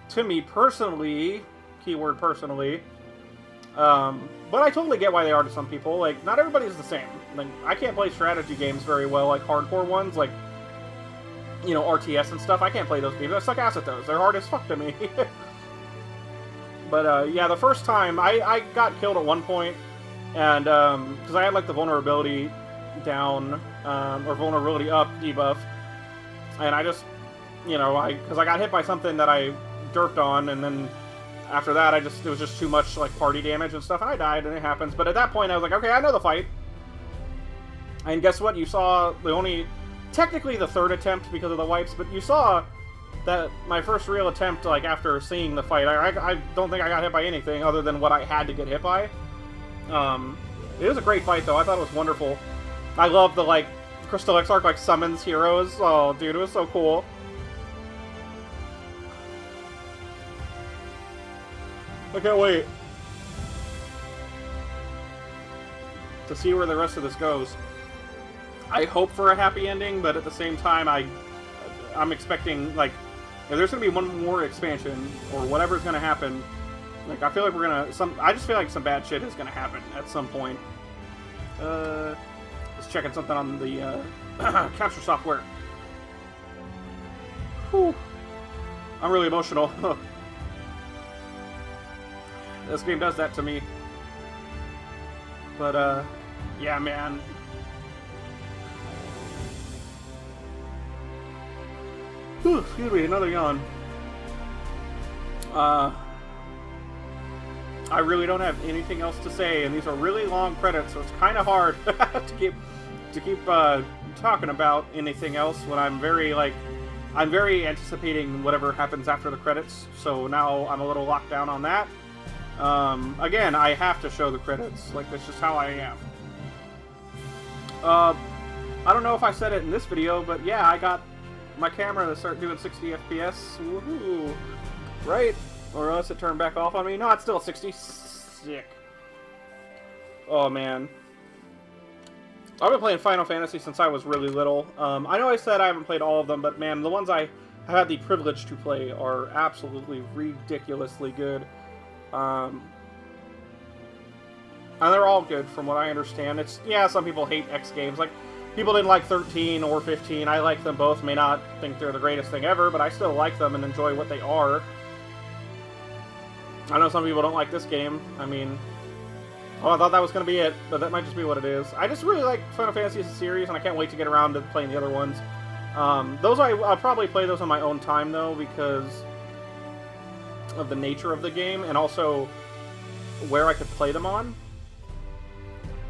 A: to me personally, keyword personally. But I totally get why they are to some people. Like, not everybody's the same. Like, I can't play strategy games very well, like hardcore ones, like, you know, RTS and stuff. I can't play those games. I suck ass at those. They're hard as fuck to me. But, yeah, the first time, I got killed at one point, and, because I had, like, the vulnerability down, or vulnerability up debuff, and I just, you know, because I got hit by something that I derped on, and then after that, it was just too much, like, party damage and stuff, and I died, and it happens. But at that point, I was like, okay, I know the fight. And guess what? You saw technically the third attempt because of the wipes, but you saw that my first real attempt, like, after seeing the fight, I don't think I got hit by anything other than what I had to get hit by. It was a great fight, though. I thought it was wonderful. I love the, like, Crystal Exarch, like, summons heroes. Oh, dude, it was so cool. I can't wait to see where the rest of this goes. I hope for a happy ending, but at the same time, I'm expecting, like, if there's gonna be one more expansion or whatever's gonna happen, like, I feel like I just feel like some bad shit is gonna happen at some point. Just checking something on the capture software. Whew. I'm really emotional. This game does that to me. But, yeah, man. Whew, excuse me, another yawn. I really don't have anything else to say, and these are really long credits, so it's kind of hard to keep talking about anything else when I'm very anticipating whatever happens after the credits, so now I'm a little locked down on that. Again, I have to show the credits, like, that's just how I am. I don't know if I said it in this video, but yeah, I got my camera to start doing 60 FPS, woohoo, right? Or else it turned back off on me. No, it's still 60. Sick. Oh, man. I've been playing Final Fantasy since I was really little. I know I said I haven't played all of them, but man, the ones I have had the privilege to play are absolutely ridiculously good. And they're all good from what I understand. Yeah, some people hate X games. Like, people didn't like 13 or 15. I like them both. May not think they're the greatest thing ever, but I still like them and enjoy what they are. I know some people don't like this game. I mean, I thought that was going to be it, but that might just be what it is. I just really like Final Fantasy as a series, and I can't wait to get around to playing the other ones. I'll probably play those on my own time, though, because of the nature of the game, and also where I could play them on.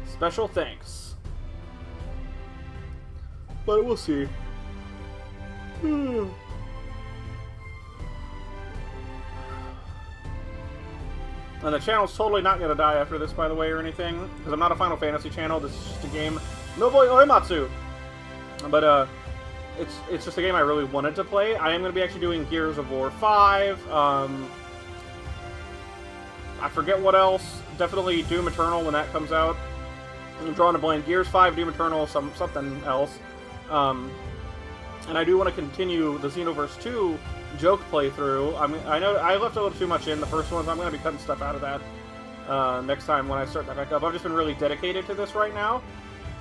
A: Special thanks. But we'll see. And the channel's totally not going to die after this, by the way, or anything, because I'm not a Final Fantasy channel. This is just a game. No boy Oematsu! But, it's just a game I really wanted to play. I am going to be actually doing Gears of War 5. I forget what else. Definitely Doom Eternal when that comes out. I'm drawing a blank. Gears 5, Doom Eternal, something else. And I do want to continue the Xenoverse 2 joke playthrough. I know I left a little too much in the first one, so I'm going to be cutting stuff out of that next time when I start that back up. I've just been really dedicated to this right now,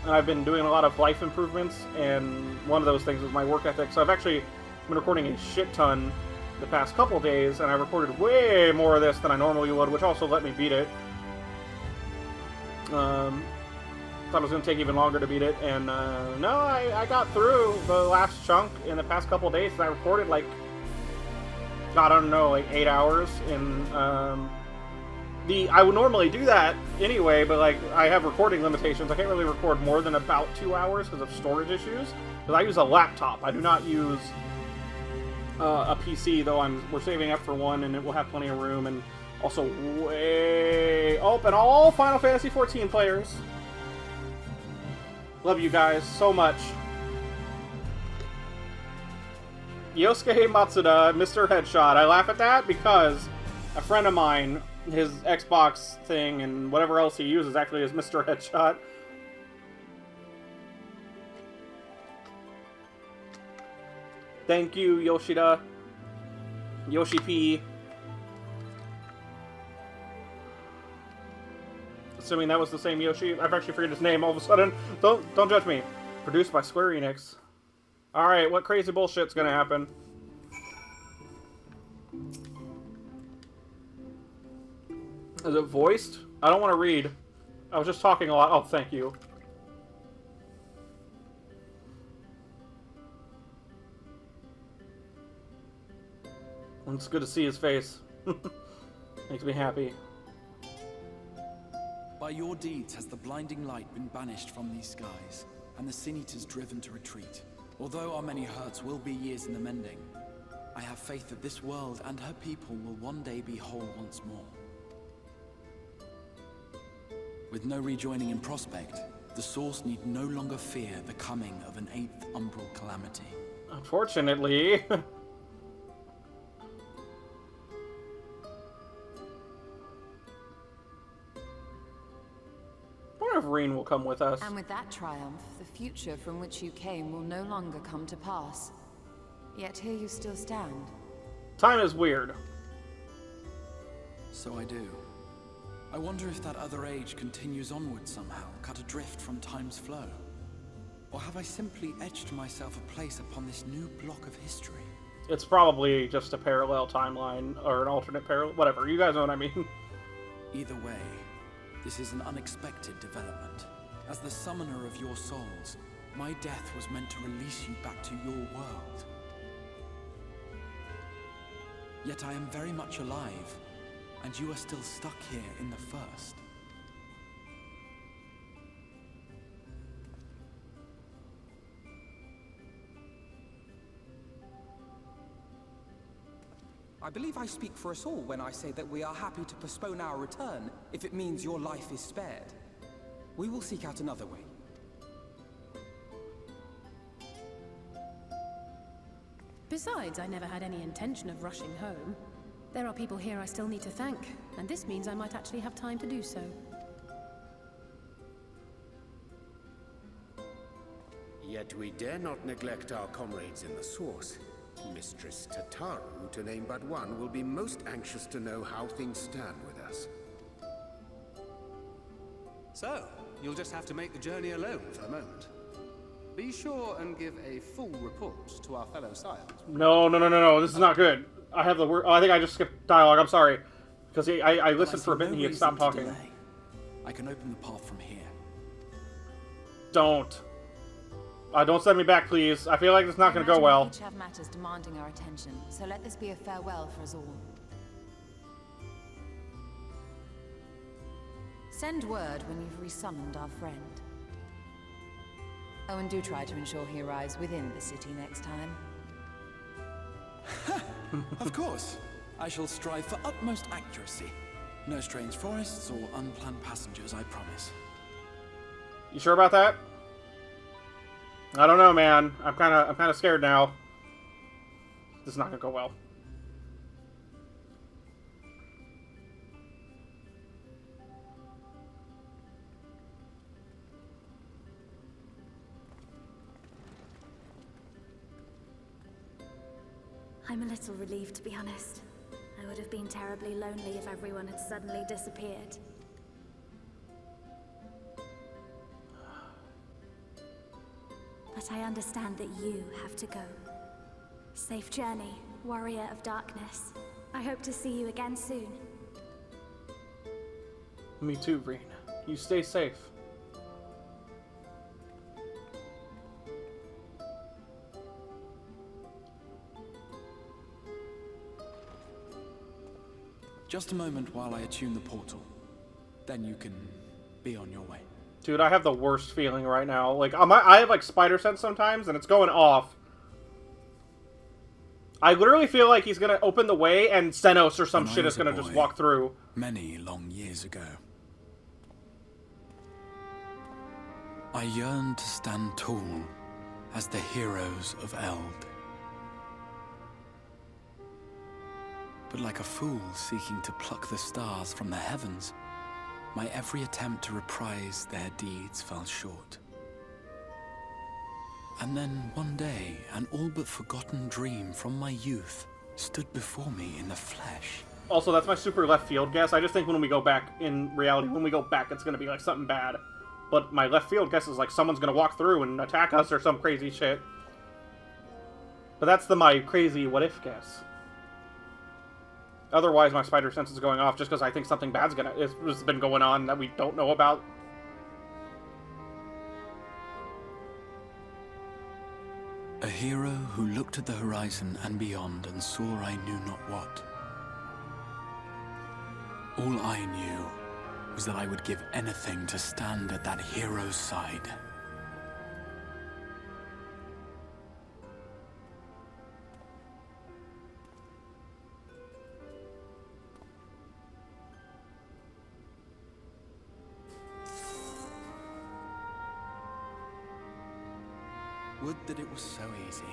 A: and I've been doing a lot of life improvements, and one of those things is my work ethic. So I've actually been recording a shit ton the past couple days, and I recorded way more of this than I normally would, which also let me beat it. Thought it was going to take even longer to beat it, and no, I got through the last chunk in the past couple days. I recorded like, I don't know, like 8 hours in I would normally do that anyway, but like I have recording limitations. I can't really record more than about 2 hours because of storage issues. Because I use a laptop. I do not use a PC, though we're saving up for one, and it will have plenty of room, and also way open all Final Fantasy XIV players. Love you guys so much. Yosuke Matsuda, Mr. Headshot. I laugh at that because a friend of mine, his Xbox thing and whatever else he uses actually is Mr. Headshot. Thank you, Yoshida. Yoshi P. Assuming that was the same Yoshi. I've actually forget his name all of a sudden. Don't judge me. Produced by Square Enix. Alright, what crazy bullshit's gonna happen? Is it voiced? I don't want to read. I was just talking a lot. Oh, thank you. It's good to see his face. Makes me happy.
O: By your deeds has the blinding light been banished from these skies, and the Sin Eaters driven to retreat. Although our many hurts will be years in the mending, I have faith that this world and her people will one day be whole once more. With no rejoining in prospect, the Source need no longer fear the coming of an 8th umbral calamity.
A: Unfortunately. I wonder if Ryne will come with us.
E: And with that triumph, the future from which you came will no longer come to pass. Yet here you still stand.
A: Time is weird.
O: So I do. I wonder if that other age continues onward somehow, cut adrift from time's flow. Or have I simply etched myself a place upon this new block of history?
A: It's probably just a parallel timeline, or an alternate parallel, whatever. You guys know what I mean.
O: Either way, this is an unexpected development. As the summoner of your souls, my death was meant to release you back to your world. Yet I am very much alive, and you are still stuck here in the first.
D: I believe I speak for us all when I say that we are happy to postpone our return if it means your life is spared. We will seek out another way.
Q: Besides, I never had any intention of rushing home. There are people here I still need to thank, and this means I might actually have time to do so.
F: Yet we dare not neglect our comrades in the Source. Mistress Tataru, to name but one, will be most anxious to know how things stand with us.
R: So, you'll just have to make the journey alone for the moment. Be sure and give a full report to our fellow Scions.
A: No. This is not good. I have the word. Oh, I think I just skipped dialogue. I'm sorry. Because I listened for a bit and he had stopped talking.
O: I can open the path from here.
A: Don't. Don't send me back, please. I feel like it's not going to go well.
E: We each have matters demanding our attention, so let this be a farewell for us all. Send word when you've resummoned our friend. Oh, and do try to ensure he arrives within the city next time.
O: Of course. I shall strive for utmost accuracy. No strange forests or unplanned passengers, I promise.
A: You sure about that? I don't know, man. I'm kind of scared now. This is not gonna go well.
K: I'm a little relieved, to be honest. I would have been terribly lonely if everyone had suddenly disappeared. But I understand that you have to go. Safe journey, warrior of darkness. I hope to see you again soon.
A: Me too, Ryne. You stay safe.
O: Just a moment while I attune the portal. Then you can be on your way.
A: Dude, I have the worst feeling right now. Like, I have like spider sense sometimes, and it's going off. I literally feel like he's gonna open the way and Xenos or some shit is gonna just walk through.
O: Many long years ago, I yearned to stand tall as the heroes of Eld. But like a fool seeking to pluck the stars from the heavens, my every attempt to reprise their deeds fell short. And then one day, an all but forgotten dream from my youth stood before me in the flesh.
A: Also, that's my super left field guess. I just think when we go back, in reality, when we go back, it's gonna be like something bad. But my left field guess is like someone's gonna walk through and attack us or some crazy shit. But that's my crazy what-if guess. Otherwise, my spider sense is going off just because I think something bad's has been going on that we don't know about.
O: A hero who looked at the horizon and beyond and saw I knew not what. All I knew was that I would give anything to stand at that hero's side. Would that it was so easy.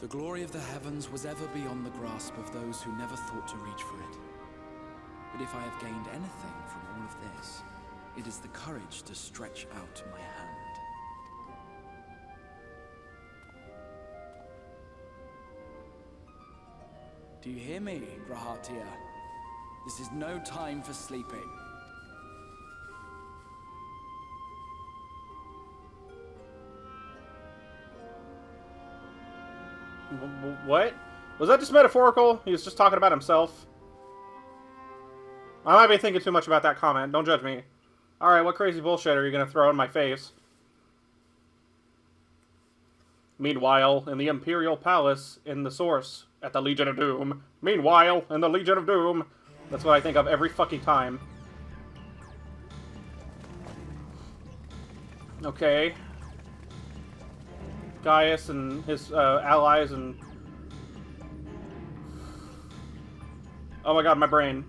O: The glory of the heavens was ever beyond the grasp of those who never thought to reach for it. But if I have gained anything from all of this, it is the courage to stretch out my hand. Do you hear me, Grahatia? This is no time for sleeping.
A: What? Was that just metaphorical? He was just talking about himself. I might be thinking too much about that comment. Don't judge me. Alright, what crazy bullshit are you going to throw in my face? Meanwhile, in the Imperial Palace, in the Source, at the Legion of Doom. Meanwhile, in the Legion of Doom. That's what I think of every fucking time. Okay. Gaius and his allies and... Oh my god, my brain.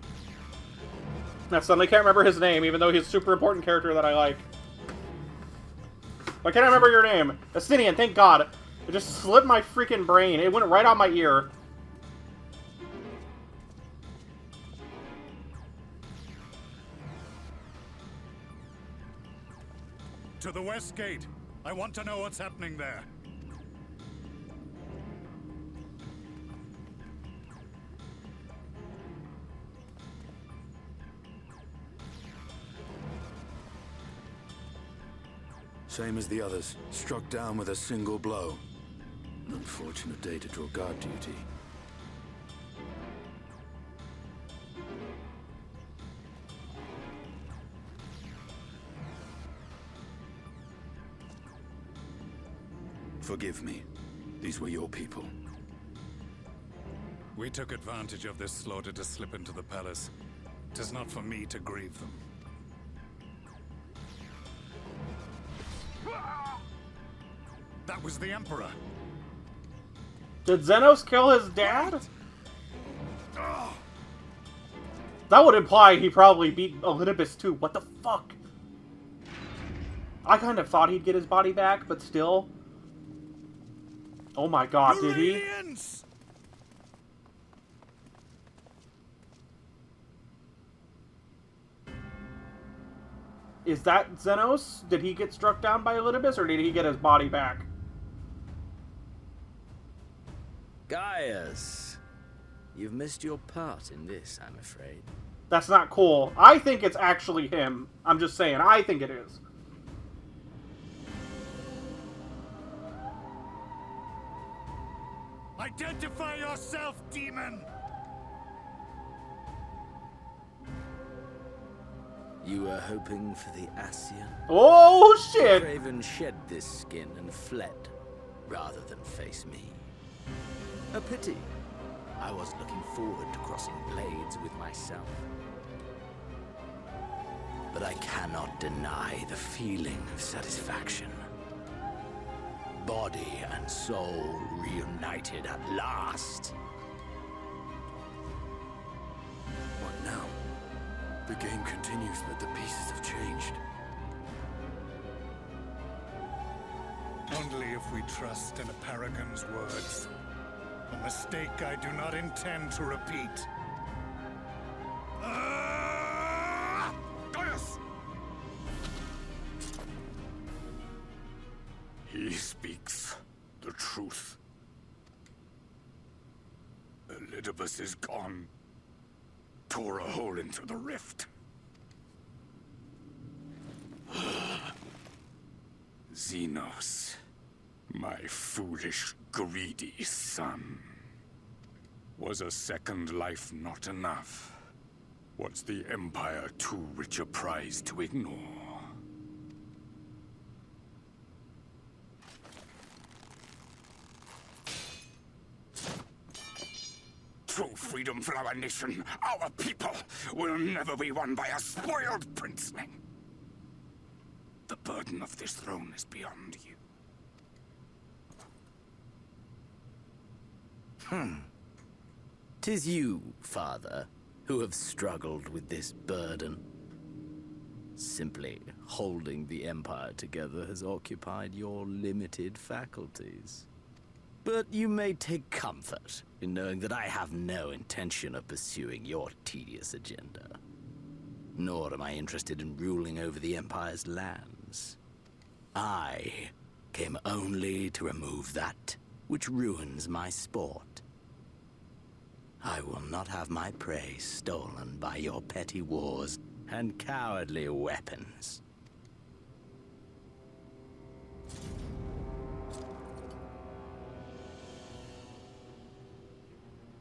A: I suddenly can't remember his name, even though he's a super important character that I like. Why can't I remember your name? Estinian, thank god. It just slipped my freaking brain. It went right out my ear.
F: To the west gate. I want to know what's happening there.
S: Same as the others, struck down with a single blow. An unfortunate day to draw guard duty. Forgive me. These were your people.
F: We took advantage of this slaughter to slip into the palace. 'Tis not for me to grieve them. That was the Emperor.
A: Did Xenos kill his dad? That would imply he probably beat Elidibus too. What the fuck? I kind of thought he'd get his body back, but still. Oh my god, did he? Is that Xenos? Did he get struck down by Elidibus, or did he get his body back?
T: Gaius, you've missed your part in this, I'm afraid.
A: That's not cool. I think it's actually him. I'm just saying, I think it is.
F: Identify yourself, demon!
T: You were hoping for the Ascian?
A: Oh, shit!
T: The Craven shed this skin and fled, rather than face me. A pity. I was looking forward to crossing blades with myself. But I cannot deny the feeling of satisfaction. body and soul reunited at last.
S: What now? The game continues, but the pieces have changed.
F: Only if we trust in a paragon's words. A mistake I do not intend to repeat. Gaius!
J: He speaks the truth. Elidibus is gone. Tore a hole into the rift. Xenos, my foolish, greedy son. Was a second life not enough? Was the Empire too rich a prize to ignore? True freedom for our nation, our people, will never be won by a spoiled princeling. The burden of this throne is beyond you.
T: "'Tis you, father, who have struggled with this burden. Simply holding the Empire together has occupied your limited faculties. But you may take comfort in knowing that I have no intention of pursuing your tedious agenda. Nor am I interested in ruling over the Empire's lands. I came only to remove that which ruins my sport. I will not have my prey stolen by your petty wars and cowardly weapons."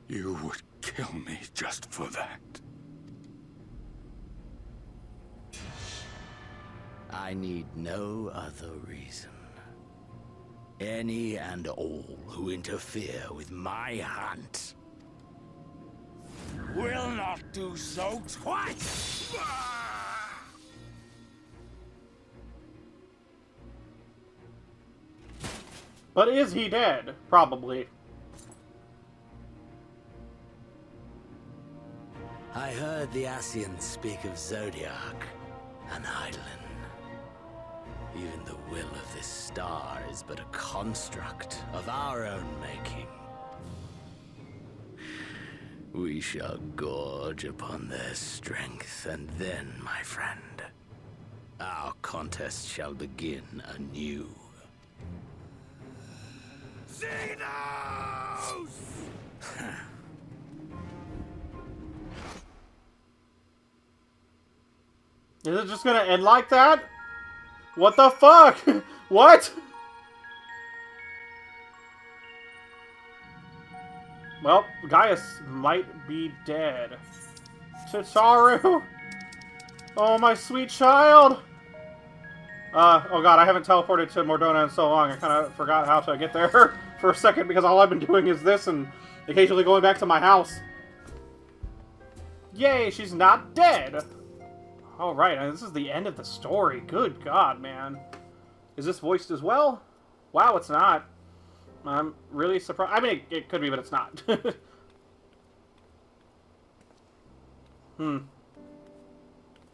J: You would kill me just for that.
T: I need no other reason. Any and all who interfere with my hunt will not do so twice!
A: But is he dead? Probably.
T: I heard the Ascians speak of Zodiac and Eidolon. Even the will of this star is but a construct of our own making. We shall gorge upon their strength, and then, my friend, our contest shall begin anew.
F: Xenos!
A: Is it just gonna end like that? What the fuck? What? Well, Gaius might be dead. Tataru! Oh, my sweet child! Oh god, I haven't teleported to Mordona in so long, I kind of forgot how to get there for a second, because all I've been doing is this and occasionally going back to my house. Yay, she's not dead! Alright, this is the end of the story. Good god, man. Is this voiced as well? Wow, it's not. I'm really surprised. I mean, it could be, but it's not.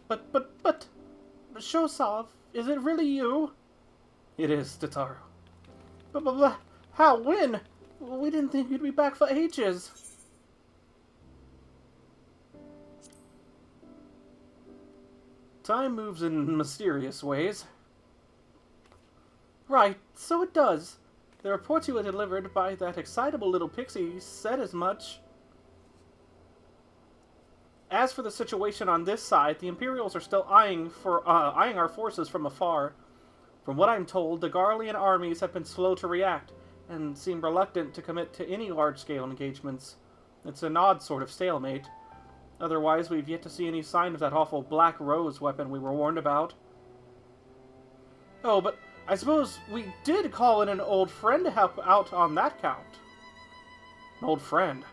A: But, Seosamh, is it really you? It is, Tataru. But, how? When? We didn't think you'd be back for ages. Time moves in mysterious ways. Right, so it does. The reports you were delivered by that excitable little pixie said as much. As for the situation on this side, the Imperials are still eyeing our forces from afar. From what I'm told, the Garlean armies have been slow to react, and seem reluctant to commit to any large-scale engagements. It's an odd sort of stalemate. Otherwise, we've yet to see any sign of that awful Black Rose weapon we were warned about. Oh, but I suppose we did call in an old friend to help out on that count. An old friend.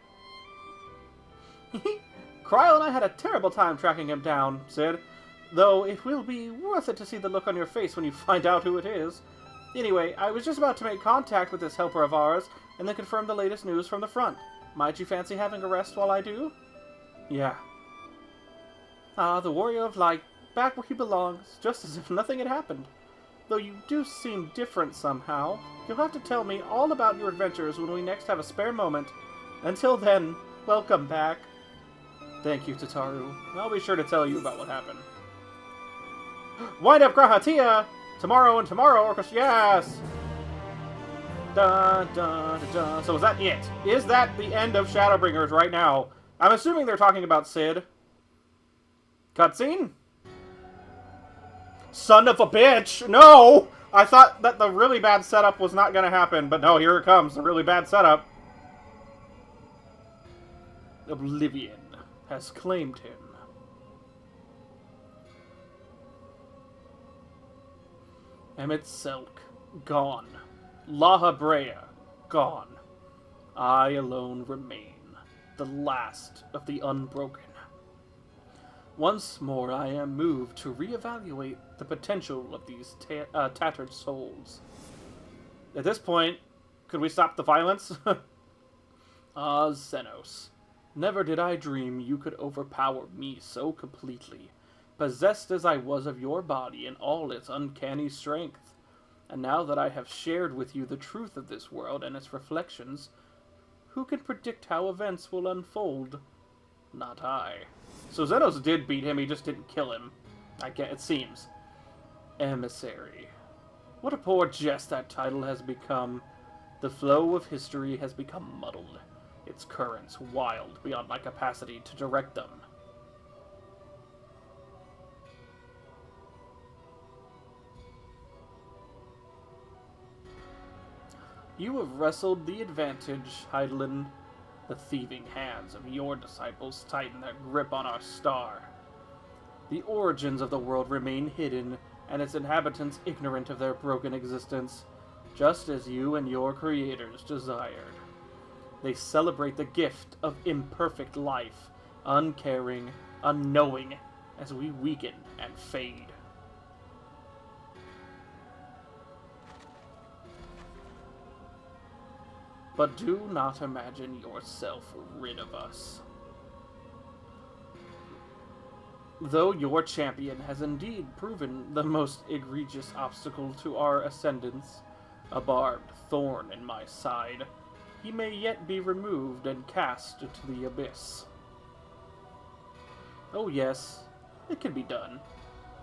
A: Cryle and I had a terrible time tracking him down, Sid. Though it will be worth it to see the look on your face when you find out who it is. Anyway, I was just about to make contact with this helper of ours, and then confirm the latest news from the front. Might you fancy having a rest while I do? Yeah. Ah, the Warrior of Light, back where he belongs, just as if nothing had happened. Though you do seem different somehow. You'll have to tell me all about your adventures when we next have a spare moment. Until then, welcome back. Thank you, Tataru. I'll be sure to tell you about what happened. Wind up Grahatia! Tomorrow and tomorrow, Orchestra. Yes! Dun, dun, dun, dun. So is that it? Is that the end of Shadowbringers right now? I'm assuming they're talking about Cid. Cutscene? Son of a bitch! No! I thought that the really bad setup was not going to happen, but no, here it comes. The really bad setup. Oblivion has claimed him. Emet-Selch, gone. La Habrea, gone. I alone remain, the last of the unbroken. Once more I am moved to reevaluate the potential of these tattered souls. At this point, could we stop the violence? Ah, Xenos. Never did I dream you could overpower me so completely, possessed as I was of your body in all its uncanny strength. And now that I have shared with you the truth of this world and its reflections, who can predict how events will unfold? Not I. So Xenos did beat him, he just didn't kill him. It seems. Emissary. What a poor jest that title has become. The flow of history has become muddled. Its currents wild beyond my capacity to direct them. You have wrestled the advantage, Hydaelyn. The thieving hands of your disciples tighten their grip on our star. The origins of the world remain hidden, and its inhabitants ignorant of their broken existence, just as you and your creators desired. They celebrate the gift of imperfect life, uncaring, unknowing, as we weaken and fade. But do not imagine yourself rid of us. Though your champion has indeed proven the most egregious obstacle to our ascendance, a barbed thorn in my side, he may yet be removed and cast into the abyss. Oh yes, it can be done.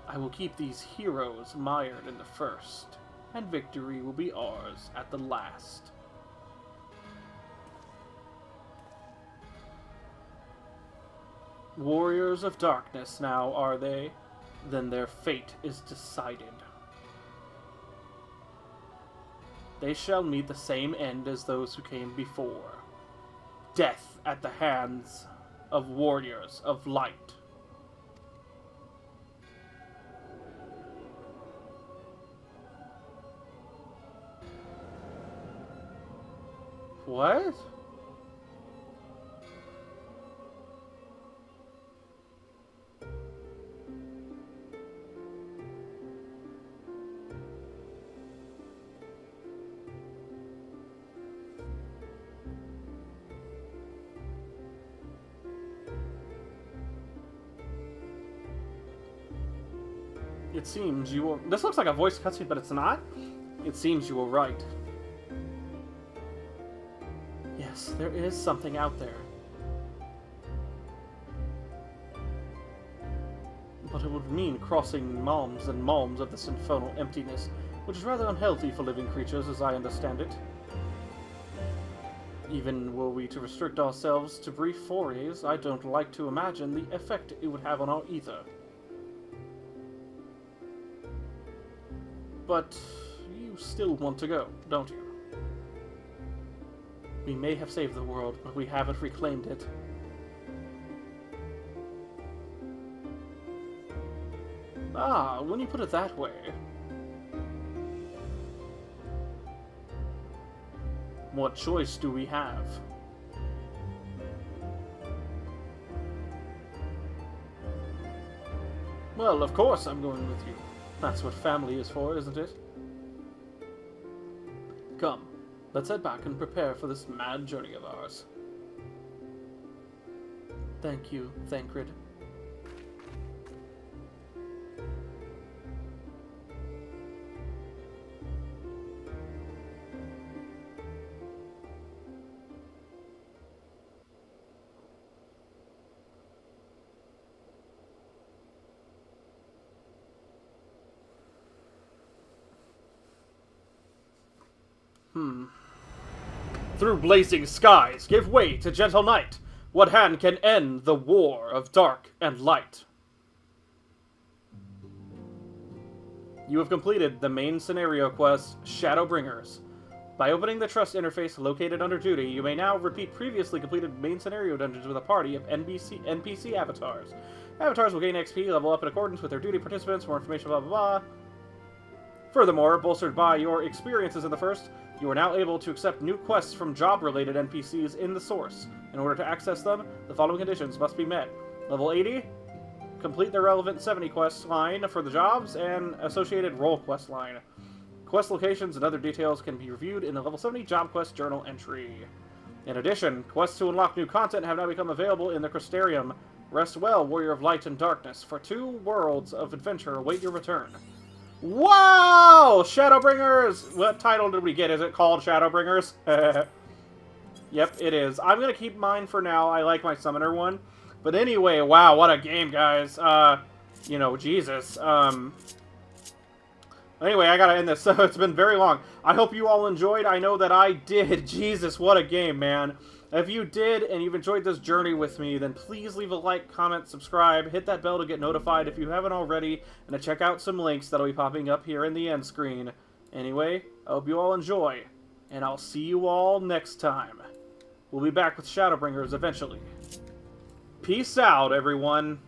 A: I will keep these heroes mired in the first, and victory will be ours at the last. Warriors of darkness now, are they? Then their fate is decided. They shall meet the same end as those who came before. Death at the hands of warriors of light. What? It seems you were... This looks like a voice cutscene, but it's not. It seems you were right. Yes, there is something out there. But it would mean crossing malms and malms of this infernal emptiness, which is rather unhealthy for living creatures, as I understand it. Even were we to restrict ourselves to brief forays, I don't like to imagine the effect it would have on our ether. But you still want to go, don't you? We may have saved the world, but we haven't reclaimed it. Ah, when you put it that way... What choice do we have? Well, of course I'm going with you. That's what family is for, isn't it? Come, let's head back and prepare for this mad journey of ours. Thank you, Thancred. Through blazing skies, give way to gentle night. What hand can end the war of dark and light? You have completed the main scenario quest, Shadowbringers. By opening the Trust interface located under Duty, you may now repeat previously completed main scenario dungeons with a party of NPC avatars. Avatars will gain XP, level up in accordance with their duty participants, more information, blah blah blah. Furthermore, bolstered by your experiences in the first, you are now able to accept new quests from job-related NPCs in the source. In order to access them, the following conditions must be met. Level 80, complete the relevant 70 quest line for the jobs and associated role quest line. Quest locations and other details can be reviewed in the level 70 job quest journal entry. In addition, quests to unlock new content have now become available in the Crystarium. Rest well, Warrior of Light and Darkness, for 2 worlds of adventure await your return. Wow! Shadowbringers! What title did we get? Is it called Shadowbringers? Yep, it is. I'm gonna keep mine for now. I like my Summoner one. But anyway, wow, what a game, guys. You know, Jesus. Anyway, I gotta end this. So it's been very long. I hope you all enjoyed. I know that I did. Jesus, what a game, man. If you did and you've enjoyed this journey with me, then please leave a like, comment, subscribe, hit that bell to get notified if you haven't already, and to check out some links that'll be popping up here in the end screen. Anyway, I hope you all enjoy, and I'll see you all next time. We'll be back with Shadowbringers eventually. Peace out, everyone.